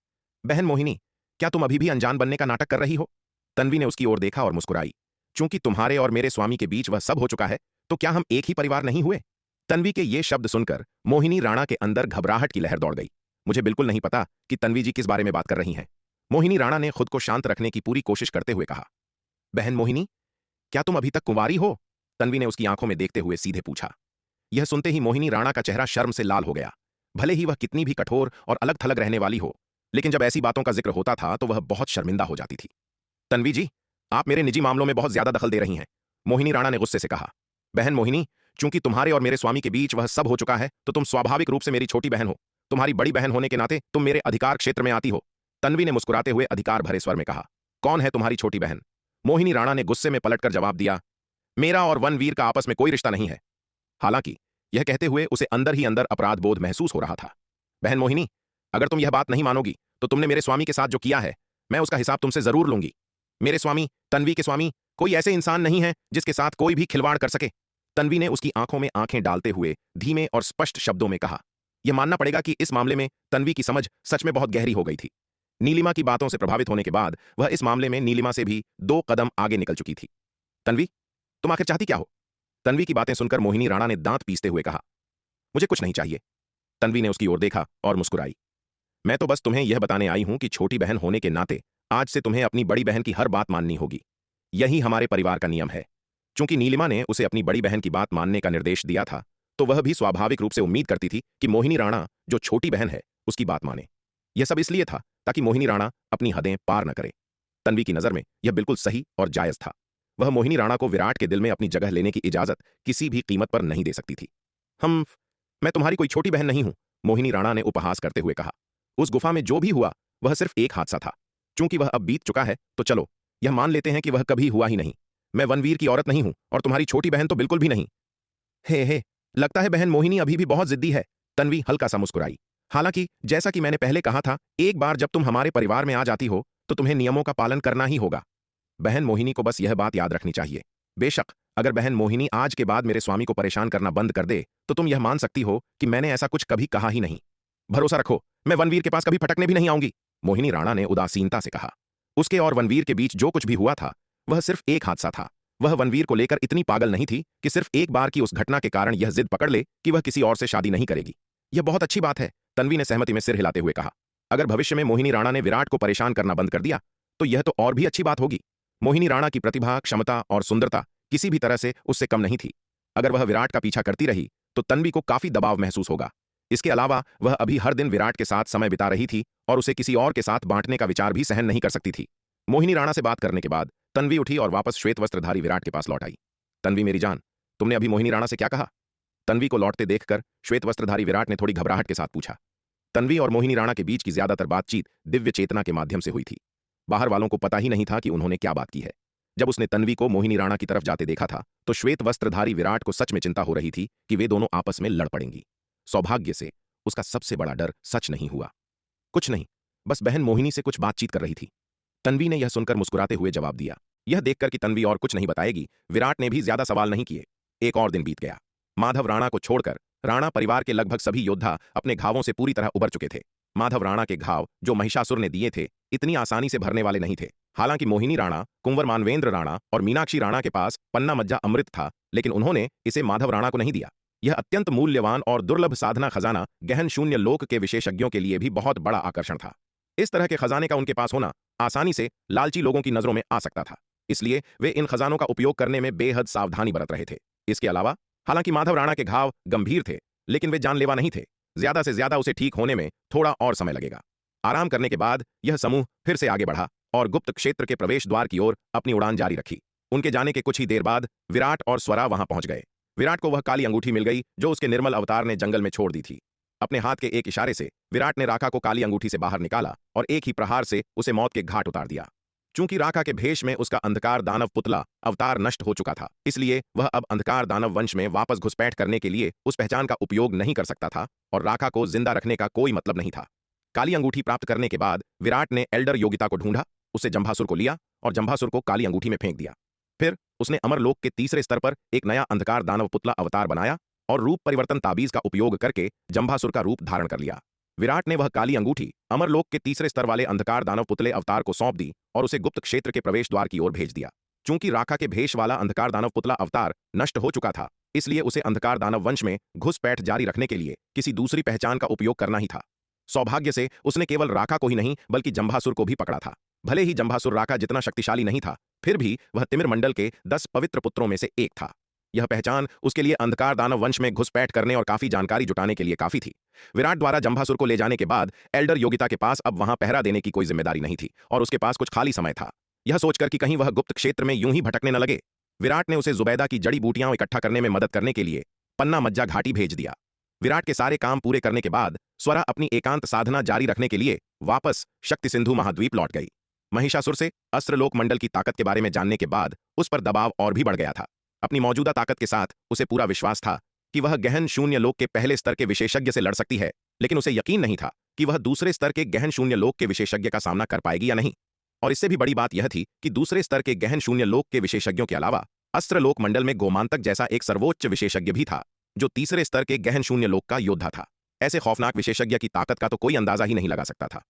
A: बहन मोहिनी, क्या तुम अभी भी अनजान बनने का नाटक कर रही हो? तन्वी ने उसकी ओर देखा और मुस्कुराई। चूंकि तुम्हारे और मेरे स्वामी के बीच वह सब हो चुका है, तो क्या हम एक ही परिवार नहीं हुए? तन्वी के ये शब्द सुनकर मोहिनी राणा के अंदर घबराहट की लहर दौड़ गई। मुझे बिल्कुल नहीं पता कि तन्वी जी किस बारे में बात कर रही हैं, मोहिनी राणा ने खुद को शांत रखने की पूरी कोशिश करते हुए कहा। बहन मोहिनी, क्या तुम अभी तक कुंवारी हो? तन्वी ने उसकी आंखों में देखते हुए सीधे पूछा। यह सुनते ही मोहिनी राणा का चेहरा शर्म से लाल हो गया। भले ही वह कितनी भी कठोर और अलग थलग रहने वाली हो, लेकिन जब ऐसी बातों का जिक्र होता था तो वह बहुत शर्मिंदा हो जाती थी। तन्वी जी, आप मेरे निजी मामलों में बहुत ज्यादा दखल दे रही हैं, मोहिनी राणा ने गुस्से से कहा। बहन मोहिनी, चूंकि तुम्हारे और मेरे स्वामी के बीच वह सब हो चुका है तो तुम स्वाभाविक रूप से मेरी छोटी बहन हो। तुम्हारी बड़ी बहन होने के नाते तुम मेरे अधिकार क्षेत्र में आती हो, तन्वी ने मुस्कुराते हुए अधिकार भरे स्वर में कहा। कौन है तुम्हारी छोटी बहन? मोहिनी राणा ने गुस्से में पलटकर जवाब दिया। मेरा और वनवीर का आपस में कोई रिश्ता नहीं है। हालांकि यह कहते हुए उसे अंदर ही अंदर अपराध बोध महसूस हो रहा था। बहन मोहिनी, अगर तुम यह बात नहीं मानोगी तो तुमने मेरे स्वामी के साथ जो किया है, मैं उसका हिसाब तुमसे जरूर लूंगी। मेरे स्वामी, तन्वी के स्वामी, कोई ऐसे इंसान नहीं है जिसके साथ कोई भी खिलवाड़ कर सके, तन्वी ने उसकी आंखों में आंखें डालते हुए धीमे और स्पष्ट शब्दों में कहा। यह मानना पड़ेगा कि इस मामले में तन्वी की समझ सच में बहुत गहरी हो गई थी। नीलिमा की बातों से प्रभावित होने के बाद वह इस मामले में नीलिमा से भी 2 कदम आगे निकल चुकी थी। तन्वी, तुम आखिर चाहती क्या हो? तन्वी की बातें सुनकर मोहिनी राणा ने दांत पीसते हुए कहा। मुझे कुछ नहीं चाहिए। तन्वी ने उसकी ओर देखा और मुस्कुराई। मैं तो बस तुम्हें यह बताने आई हूं कि छोटी बहन होने के नाते आज से तुम्हें अपनी बड़ी बहन की हर बात माननी होगी। यही हमारे परिवार का नियम है। चूंकि नीलिमा ने उसे अपनी बड़ी बहन की बात मानने का निर्देश दिया था, तो वह भी स्वाभाविक रूप से उम्मीद करती थी कि मोहिनी राणा, जो छोटी बहन है, उसकी बात माने। यह सब इसलिए था ताकि मोहिनी राणा अपनी हदें पार न करे। तन्वी की नजर में यह बिल्कुल सही और जायज था। वह मोहिनी राणा को विराट के दिल में अपनी जगह लेने की इजाजत किसी भी कीमत पर नहीं दे सकती थी। हम मैं तुम्हारी कोई छोटी बहन नहीं हूं, मोहिनी राणा ने उपहास करते हुए कहा। उस गुफा में जो भी हुआ वह सिर्फ एक हादसा था। चूंकि वह अब बीत चुका है, तो चलो यह मान लेते हैं कि वह कभी हुआ ही नहीं। मैं वनवीर की औरत नहीं हूं और तुम्हारी छोटी बहन तो बिल्कुल भी नहीं। हे, लगता है बहन मोहिनी अभी भी बहुत जिद्दी है। तन्वी हल्का सा मुस्कुराई। हालांकि जैसा कि मैंने पहले कहा था, एक बार जब तुम हमारे परिवार में आ जाती हो तो तुम्हें नियमों का पालन करना ही होगा। बहन मोहिनी को बस यह बात याद रखनी चाहिए। बेशक अगर बहन मोहिनी आज के बाद मेरे स्वामी को परेशान करना बंद कर दे, तो तुम यह मान सकती हो कि मैंने ऐसा कुछ कभी कहा ही नहीं। भरोसा रखो, मैं वनवीर के पास कभी फटकने भी नहीं आऊंगी, मोहिनी राणा ने उदासीनता से कहा। उसके और वनवीर के बीच जो कुछ भी हुआ था वह सिर्फ एक हादसा था। वह वनवीर को लेकर इतनी पागल नहीं थी कि सिर्फ एक बार की उस घटना के कारण यह जिद पकड़ ले कि वह किसी और से शादी नहीं करेगी। यह बहुत अच्छी बात है, तन्वी ने सहमति में सिर हिलाते हुए कहा। अगर भविष्य में मोहिनी राणा ने विराट को परेशान करना बंद कर दिया तो यह तो और भी अच्छी बात होगी। मोहिनी राणा की प्रतिभा, क्षमता और सुंदरता किसी भी तरह से उससे कम नहीं थी। अगर वह विराट का पीछा करती रही तो तन्वी को काफी दबाव महसूस होगा। इसके अलावा वह अभी हर दिन विराट के साथ समय बिता रही थी और उसे किसी और के साथ बांटने का विचार भी सहन नहीं कर सकती थी। मोहिनी राणा से बात करने के बाद तन्वी उठी और वापस श्वेत वस्त्रधारी विराट के पास लौट आई। तन्वी मेरी जान, तुमने अभी मोहिनी राणा से क्या कहा? तन्वी को लौटते देखकर श्वेत वस्त्रधारी विराट ने थोड़ी घबराहट के साथ पूछा। तन्वी और मोहिनी राणा के बीच की ज्यादातर बातचीत दिव्य चेतना के माध्यम से हुई थी। बाहर वालों को पता ही नहीं था कि उन्होंने क्या बात की है। जब उसने तन्वी को मोहिनी राणा की तरफ जाते देखा था तो श्वेत वस्त्रधारी विराट को सच में चिंता हो रही थी कि वे दोनों आपस में लड़ पड़ेंगी। सौभाग्य से उसका सबसे बड़ा डर सच नहीं हुआ। कुछ नहीं, बस बहन मोहिनी से कुछ बातचीत कर रही थी। तन्वी ने यह सुनकर मुस्कुराते हुए जवाब दिया। यह देखकर कि तन्वी और कुछ नहीं बताएगी, विराट ने भी ज्यादा सवाल नहीं किए। एक और दिन बीत गया। माधव राणा को छोड़कर राणा परिवार के लगभग सभी योद्धा अपने घावों से पूरी तरह उबर चुके थे। माधव राणा के घाव जो महिषासुर ने दिए थे इतनी आसानी से भरने वाले नहीं थे। हालांकि मोहिनी राणा, कुंवर मानवेंद्र राणा और मीनाक्षी राणा के पास पन्ना मज्जा अमृत था, लेकिन उन्होंने इसे माधव राणा को नहीं दिया। यह अत्यंत मूल्यवान और दुर्लभ साधना खजाना गहन शून्य लोक के विशेषज्ञों के लिए भी बहुत बड़ा आकर्षण था। इस तरह के खजाने का उनके पास होना आसानी से लालची लोगों की नजरों में आ सकता था, इसलिए वे इन खजानों का उपयोग करने में बेहद सावधानी बरत रहे थे। इसके अलावा हालांकि माधव राणा के घाव गंभीर थे, लेकिन वे जानलेवा नहीं थे। ज्यादा से ज्यादा उसे ठीक होने में थोड़ा और समय लगेगा। आराम करने के बाद यह समूह फिर से आगे बढ़ा और गुप्त क्षेत्र के प्रवेश द्वार की ओर अपनी उड़ान जारी रखी। उनके जाने के कुछ ही देर बाद विराट और स्वरा वहां पहुंच गए। विराट को वह काली अंगूठी मिल गई जो उसके निर्मल अवतार ने जंगल में छोड़ दी थी। अपने हाथ के एक इशारे से विराट ने राका को काली अंगूठी से बाहर निकाला और एक ही प्रहार से उसे मौत के घाट उतार दिया। चूंकि राका के भेष में उसका अंधकार दानव पुतला अवतार नष्ट हो चुका था, इसलिए वह अब अंधकार दानव वंश में वापस घुसपैठ करने के लिए उस पहचान का उपयोग नहीं कर सकता था और राका को जिंदा रखने का कोई मतलब नहीं था। काली अंगूठी प्राप्त करने के बाद विराट ने एल्डर योगिता को ढूंढा, उसे जंभासुर को लिया और जंभासुर को काली अंगूठी में फेंक दिया। फिर उसने अमरलोक के तीसरे स्तर पर एक नया अंधकार दानव पुतला अवतार बनाया और रूप परिवर्तन ताबीज का उपयोग करके जंभासुर का रूप धारण कर लिया। विराट ने वह काली अंगूठी अमरलोक के तीसरे स्तर वाले अंधकार दानव पुतले अवतार को सौंप दी और उसे गुप्त क्षेत्र के प्रवेश द्वार की ओर भेज दिया। चूंकि राका के भेष वाला अंधकार दानव पुतला अवतार नष्ट हो चुका था, इसलिए उसे अंधकार दानव वंश में घुसपैठ जारी रखने के लिए किसी दूसरी पहचान का उपयोग करना ही था। सौभाग्य से उसने केवल राका को ही नहीं बल्कि जंभासुर को भी पकड़ा था। भले ही जंभासुर राका जितना शक्तिशाली नहीं था, फिर भी वह तिमिर मंडल के 10 पवित्र पुत्रों में से एक था। यह पहचान उसके लिए अंधकार दानव वंश में घुसपैठ करने और काफी जानकारी जुटाने के लिए काफी थी। विराट द्वारा जंभासुर को ले जाने के बाद एल्डर योगिता के पास अब वहां पहरा देने की कोई जिम्मेदारी नहीं थी और उसके पास कुछ खाली समय था। यह सोचकर कि कहीं वह गुप्त क्षेत्र में यूं ही भटकने न लगे, विराट ने उसे जुबैदा की जड़ी बूटियां इकट्ठा करने में मदद करने के लिए पन्ना मज्जा घाटी भेज दिया। विराट के सारे काम पूरे करने के बाद स्वरा अपनी एकांत साधना जारी रखने के लिए वापस शक्ति सिंधु महाद्वीप लौट गई। महिषासुर से अस्त्रलोक मंडल की ताकत के बारे में जानने के बाद उस पर दबाव और भी बढ़ गया था। अपनी मौजूदा ताकत के साथ उसे पूरा विश्वास था कि वह गहन शून्य लोक के पहले स्तर के विशेषज्ञ से लड़ सकती है, लेकिन उसे यकीन नहीं था कि वह दूसरे स्तर के गहन शून्य लोक के विशेषज्ञ का सामना कर पाएगी या नहीं। और इससे भी बड़ी बात यह थी कि दूसरे स्तर के गहन शून्य लोक के विशेषज्ञों के अलावा अस्त्रलोक मंडल में गोमांतक जैसा एक सर्वोच्च विशेषज्ञ भी था जो तीसरे स्तर के गहन शून्य लोक का योद्धा था। ऐसे खौफनाक विशेषज्ञ की ताकत का तो कोई अंदाजा ही नहीं लगा सकता था।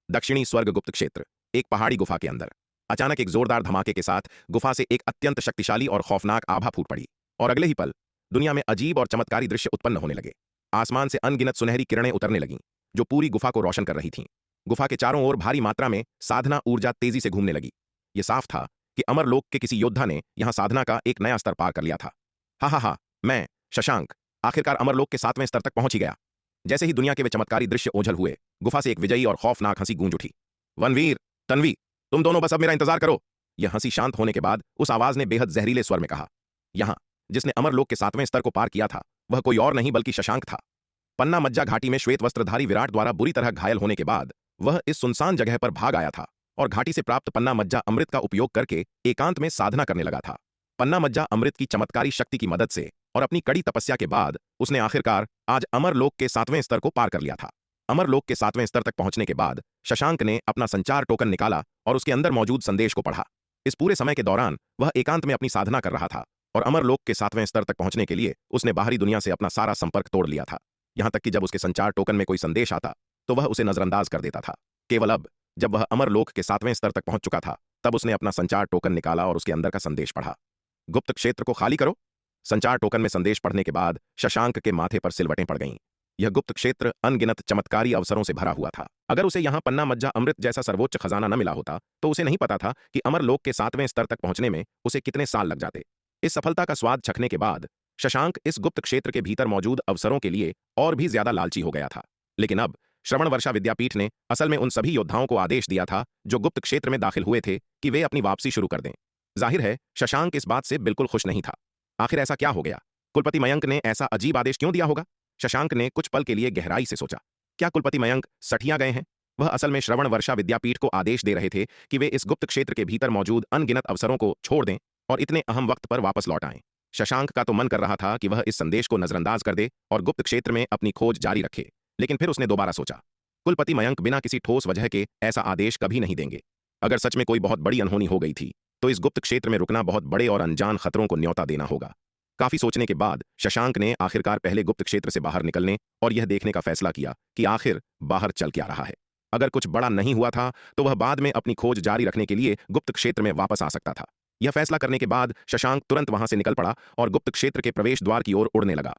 A: दक्षिणी स्वर्ग गुप्त क्षेत्र, एक पहाड़ी गुफा के अंदर अचानक एक जोरदार धमाके के साथ गुफा से एक अत्यंत शक्तिशाली और खौफनाक आभा फूट पड़ी और अगले ही पल दुनिया में अजीब और चमत्कारी दृश्य उत्पन्न होने लगे। आसमान से अनगिनत सुनहरी किरणें उतरने लगीं जो पूरी गुफा को रोशन कर रही थीं। गुफा के चारों ओर भारी मात्रा में साधना ऊर्जा तेजी से घूमने लगी। यह साफ था कि अमरलोक के किसी योद्धा ने यहां साधना का एक नया स्तर पार कर लिया था। हा, मैं शशांक आखिरकार अमरलोक के 7वें स्तर तक पहुंच ही गया। जैसे ही दुनिया के वे चमत्कारी दृश्य ओझल हुए, गुफा से एक विजयी और खौफनाक हंसी गूंज उठी। वनवीर, तन्वी, तुम दोनों बस अब मेरा इंतजार करो। यह हंसी शांत होने के बाद उस आवाज ने बेहद जहरीले स्वर में कहा। यहां जिसने अमरलोक के 7वें स्तर को पार किया था, वह कोई और नहीं बल्कि शशांक था। पन्ना मज्जा घाटी में श्वेत वस्त्रधारी विराट द्वारा बुरी तरह घायल होने के बाद वह इस सुनसान जगह पर भाग आया था और घाटी से प्राप्त पन्ना मज्जा अमृत का उपयोग करके एकांत में साधना करने लगा था। पन्ना मज्जा अमृत की चमत्कारी शक्ति की मदद से और अपनी कड़ी तपस्या के बाद उसने आखिरकार आज अमरलोक के 7वें स्तर को पार कर लिया था। अमरलोक के 7वें स्तर तक पहुंचने के बाद शशांक ने अपना संचार टोकन निकाला और उसके अंदर मौजूद संदेश को पढ़ा। इस पूरे समय के दौरान वह एकांत में अपनी साधना कर रहा था और अमरलोक के 7वें स्तर तक पहुंचने के लिए उसने बाहरी दुनिया से अपना सारा संपर्क तोड़ लिया था। यहां तक कि जब उसके संचार टोकन में कोई संदेश आता तो वह उसे नजरअंदाज कर देता था। केवल अब जब वह अमरलोक के 7वें स्तर तक पहुंच चुका था, तब उसने अपना संचार टोकन निकाला और उसके अंदर का संदेश पढ़ा। गुप्त क्षेत्र को खाली करो। संचार टोकन में संदेश पढ़ने के बाद शशांक के माथे पर सिलवटें पड़ गईं। यह गुप्त क्षेत्र अनगिनत चमत्कारी अवसरों से भरा हुआ था। अगर उसे यहां पन्ना मज्जा अमृत जैसा सर्वोच्च खजाना न मिला होता तो उसे नहीं पता था कि अमरलोक के 7वें स्तर तक पहुंचने में उसे कितने साल लग जाते। इस सफलता का स्वाद चखने के बाद शशांक इस गुप्त क्षेत्र के भीतर मौजूद अवसरों के लिए और भी ज्यादा लालची हो गया था। लेकिन अब श्रवण वर्षा विद्यापीठ ने असल में उन सभी योद्धाओं को आदेश दिया था जो गुप्त क्षेत्र में दाखिल हुए थे कि वे अपनी वापसी शुरू कर दें। जाहिर है शशांक इस बात से बिल्कुल खुश नहीं था। आखिर ऐसा क्या हो गया? कुलपति मयंक ने ऐसा अजीब आदेश क्यों दिया होगा? शशांक ने कुछ पल के लिए गहराई से सोचा। क्या कुलपति मयंक सठिया गए हैं? वह असल में श्रवण वर्षा विद्यापीठ को आदेश दे रहे थे कि वे इस गुप्त क्षेत्र के भीतर मौजूद अनगिनत अवसरों को छोड़ दें और इतने अहम वक्त पर वापस लौट आएं। शशांक का तो मन कर रहा था कि वह इस संदेश को नजरअंदाज कर दे और गुप्त क्षेत्र में अपनी खोज जारी रखे, लेकिन फिर उसने दोबारा सोचा, कुलपति मयंक बिना किसी ठोस वजह के ऐसा आदेश कभी नहीं देंगे। अगर सच में कोई बहुत बड़ी अनहोनी हो गई थी तो इस गुप्त क्षेत्र में रुकना बहुत बड़े और अनजान खतरों को न्योता देना होगा। काफी सोचने के बाद शशांक ने आखिरकार पहले गुप्त क्षेत्र से बाहर निकलने और यह देखने का फैसला किया कि आखिर बाहर चल क्या रहा है। अगर कुछ बड़ा नहीं हुआ था तो वह बाद में अपनी खोज जारी रखने के लिए गुप्त क्षेत्र में वापस आ सकता था। यह फैसला करने के बाद शशांक तुरंत वहां से निकल पड़ा और गुप्त क्षेत्र के प्रवेश द्वार की ओर उड़ने लगा।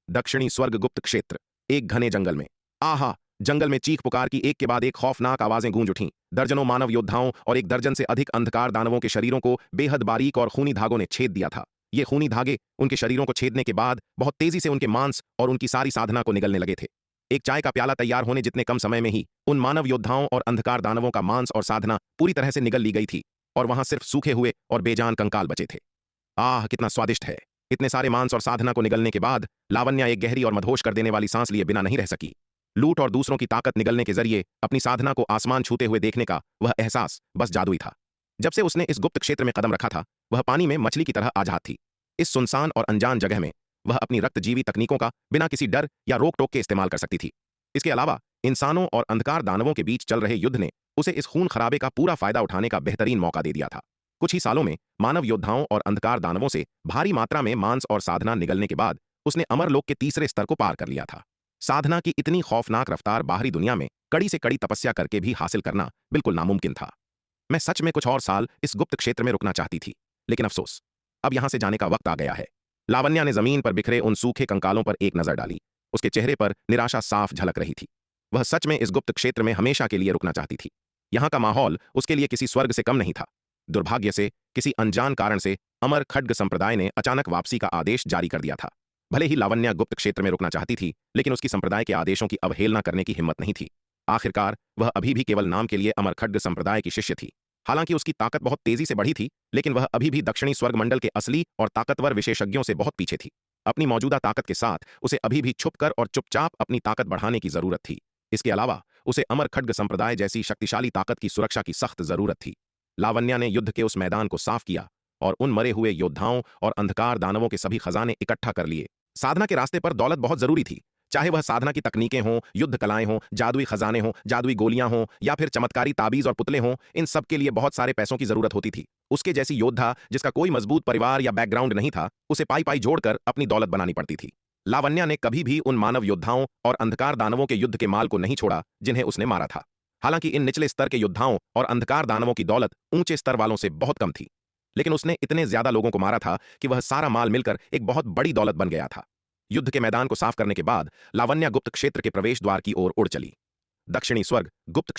A: दक्षिणी स्वर्ग गुप्त क्षेत्र, एक घने जंगल में। आहा! जंगल में चीख पुकार की एक के बाद एक खौफनाक आवाजें गूंज उठीं। दर्जनों मानव योद्धाओं और 1 दर्जन से अधिक अंधकार दानवों के शरीरों को बेहद बारीक और खूनी धागों ने छेद दिया था। ये खूनी धागे उनके शरीरों को छेदने के बाद बहुत तेजी से उनके मांस और उनकी सारी साधना को निगलने लगे थे। एक चाय का प्याला तैयार होने जितने कम समय में ही उन मानव योद्धाओं और अंधकार दानवों का मांस और साधना पूरी तरह से निगल ली गई थी और वहां सिर्फ सूखे हुए और बेजान कंकाल बचे थे। आह, कितना स्वादिष्ट है! इतने सारे मांस और साधना को निगलने के बाद लावण्या एक गहरी और मदहोश कर देने वाली सांस लिए बिना नहीं रह सकी। लूट और दूसरों की ताकत निगलने के जरिए अपनी साधना को आसमान छूते हुए देखने का वह एहसास बस जादुई था। जब से उसने इस गुप्त क्षेत्र में कदम रखा था, वह पानी में मछली की तरह आजाद थी। इस सुनसान और अनजान जगह में वह अपनी रक्तजीवी तकनीकों का बिना किसी डर या रोक टोक के इस्तेमाल कर सकती थी। इसके अलावा इंसानों और अंधकार दानवों के बीच चल रहे युद्ध ने उसे इस खून खराबे का पूरा फायदा उठाने का बेहतरीन मौका दे दिया था। कुछ ही सालों में मानव योद्धाओं और अंधकार दानवों से भारी मात्रा में मांस और साधना निगलने के बाद उसने अमरलोक के 3रे स्तर को पार कर लिया था। साधना की इतनी खौफनाक रफ्तार बाहरी दुनिया में कड़ी से कड़ी तपस्या करके भी हासिल करना बिल्कुल नामुमकिन था। मैं सच में कुछ और साल इस गुप्त क्षेत्र में रुकना चाहती थी, लेकिन अफसोस, अब यहां से जाने का वक्त आ गया है। लावण्या ने जमीन पर बिखरे उन सूखे कंकालों पर एक नजर डाली। उसके चेहरे पर निराशा साफ झलक रही थी। वह सच में इस गुप्त क्षेत्र में हमेशा के लिए रुकना चाहती थी। यहां का माहौल उसके लिए किसी स्वर्ग से कम नहीं था। दुर्भाग्य से किसी अनजान कारण से अमर खड्ग संप्रदाय ने अचानक वापसी का आदेश जारी कर दिया था। भले ही लावण्या गुप्त क्षेत्र में रुकना चाहती थी, लेकिन उसकी संप्रदाय के आदेशों की अवहेलना करने की हिम्मत नहीं थी। आखिरकार वह अभी भी केवल नाम के लिए अमर खड्ग संप्रदाय की शिष्य थी। हालांकि उसकी ताकत बहुत तेजी से बढ़ी थी, लेकिन वह अभी भी दक्षिणी स्वर्ग मंडल के असली और ताकतवर विशेषज्ञों से बहुत पीछे थी। अपनी मौजूदा ताकत के साथ उसे अभी भी छुपकर और चुपचाप अपनी ताकत बढ़ाने की जरूरत थी। इसके अलावा उसे अमर खड्ग संप्रदाय जैसी शक्तिशाली ताकत की सुरक्षा की सख्त जरूरत थी। लावण्या ने युद्ध के उस मैदान को साफ किया और उन मरे हुए योद्धाओं और अंधकार दानवों के सभी खजाने इकट्ठा कर लिए। साधना के रास्ते पर दौलत बहुत जरूरी थी, चाहे वह साधना की तकनीकें हों, युद्ध कलाएं हों, जादुई खजाने हों, जादुई गोलियां हों या फिर चमत्कारी ताबीज और पुतले हों। इन सब के लिए बहुत सारे पैसों की जरूरत होती थी। उसके जैसी योद्धा जिसका कोई मजबूत परिवार या बैकग्राउंड नहीं था, उसे पाई पाई जोड़कर अपनी दौलत बनानी पड़ती थी। लावण्या ने कभी भी उन मानव योद्धाओं और अंधकार दानवों के युद्ध के माल को नहीं छोड़ा जिन्हें उसने मारा था। हालांकि इन निचले स्तर के योद्धाओं और अंधकार दानवों की दौलत ऊंचे स्तर वालों से बहुत कम थी, लेकिन उसने इतने ज्यादा लोगों को मारा था कि वह सारा माल मिलकर एक बहुत बड़ी दौलत बन गया था। युद्ध के मैदान को साफ करने के बाद लावण्या गुप्त क्षेत्र के प्रवेश द्वार की ओर उड़ चली। दक्षिणी स्वर्ग गुप्त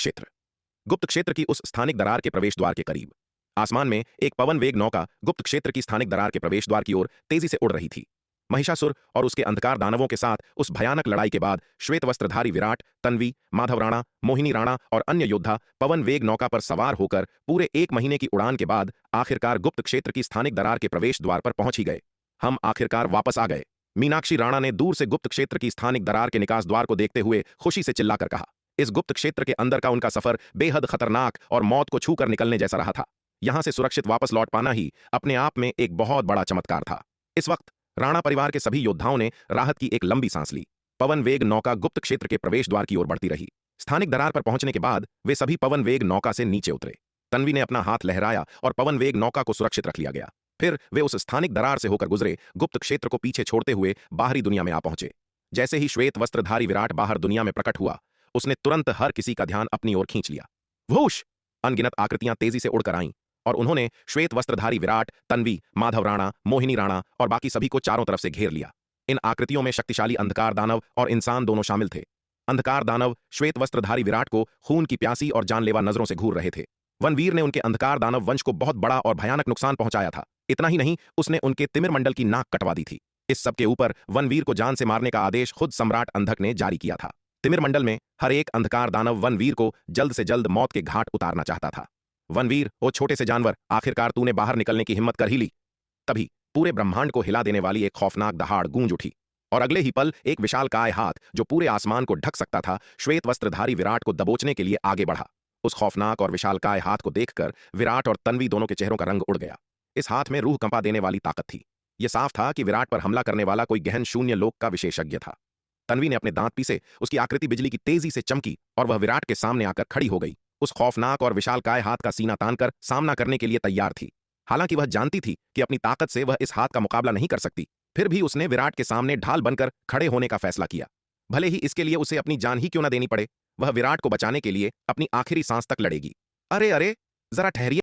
A: क्षेत्र की उस स्थानिक दरार के प्रवेश द्वार के करीब आसमान में एक पवन वेग नौका गुप्त क्षेत्र की स्थानिक दरार के प्रवेश द्वार की ओर तेजी से उड़ रही थी। महिषासुर और उसके अंधकार दानवों के साथ उस भयानक लड़ाई के बाद श्वेत वस्त्रधारी विराट, तन्वी, माधव राणा, मोहिनी राणा और अन्य योद्धा पवन वेग नौका पर सवार होकर पूरे 1 महीने की उड़ान के बाद आखिरकार गुप्त क्षेत्र की स्थानिक दरार के प्रवेश द्वार पर पहुंच ही गए। हम आखिरकार वापस आ गए। मीनाक्षी राणा ने दूर से गुप्त क्षेत्र की स्थानिक दरार के निकास द्वार को देखते हुए खुशी से चिल्लाकर कहा। इस गुप्त क्षेत्र के अंदर का उनका सफर बेहद खतरनाक और मौत को छूकर निकलने जैसा रहा था। यहां से सुरक्षित वापस लौट पाना ही अपने आप में एक बहुत बड़ा चमत्कार था। इस वक्त राणा परिवार के सभी योद्धाओं ने राहत की एक लंबी सांस ली। पवन वेग नौका गुप्त क्षेत्र के प्रवेश द्वार की ओर बढ़ती रही। स्थानिक दरार पर पहुंचने के बाद वे सभी पवन वेग नौका से नीचे उतरे। तन्वी ने अपना हाथ लहराया और पवन वेग नौका को सुरक्षित रख लिया गया। फिर वे उस स्थानिक दरार से होकर गुजरे, गुप्त क्षेत्र को पीछे छोड़ते हुए बाहरी दुनिया में आ पहुंचे। जैसे ही श्वेत वस्त्रधारी विराट बाहर दुनिया में प्रकट हुआ, उसने तुरंत हर किसी का ध्यान अपनी ओर खींच लिया। वूश! अनगिनत आकृतियां तेजी से उड़कर आईं और उन्होंने श्वेत वस्त्रधारी विराट, तन्वी, माधव राणा, मोहिनी राणा और बाकी सभी को चारों तरफ से घेर लिया। इन आकृतियों में शक्तिशाली अंधकार दानव और इंसान दोनों शामिल थे। अंधकार दानव श्वेत वस्त्रधारी विराट को खून की प्यासी और जानलेवा नजरों से घूर रहे थे। वनवीर ने उनके अंधकार दानव वंश को बहुत बड़ा और भयानक नुकसान पहुंचाया था। इतना ही नहीं, उसने उनके तिमिर मंडल की नाक कटवा दी थी। इस सब के ऊपर वनवीर को जान से मारने का आदेश खुद सम्राट अंधक ने जारी किया था। तिमिर मंडल में हर एक अंधकार दानव वनवीर को जल्द से जल्द मौत के घाट उतारना चाहता था। वनवीर, ओ छोटे से जानवर, आखिरकार तूने बाहर निकलने की हिम्मत कर ही ली। तभी पूरे ब्रह्मांड को हिला देने वाली एक खौफनाक दहाड़ गूंज उठी और अगले ही पल एक विशालकाय हाथ जो पूरे आसमान को ढक सकता था, श्वेत वस्त्रधारी विराट को दबोचने के लिए आगे बढ़ा। उस खौफनाक और विशालकाय हाथ को देखकर विराट और तन्वी दोनों के चेहरों का रंग उड़ गया। इस हाथ में रूह कंपा देने वाली ताकत थी। यह साफ था कि विराट पर हमला करने वाला कोई गहन शून्य लोक का विशेषज्ञ था। तन्वी ने अपने दांत पीसे, उसकी आकृति बिजली की तेजी से चमकी और वह विराट के सामने आकर खड़ी हो गई। उस खौफनाक और विशालकाय हाथ का सीना तानकर सामना करने के लिए तैयार थी। हालांकि वह जानती थी कि अपनी ताकत से वह इस हाथ का मुकाबला नहीं कर सकती, फिर भी उसने विराट के सामने ढाल बनकर खड़े होने का फैसला किया। भले ही इसके लिए उसे अपनी जान ही क्यों न देनी पड़े, वह विराट को बचाने के लिए अपनी आखिरी सांस तक लड़ेगी। अरे अरे, जरा ठहरिए।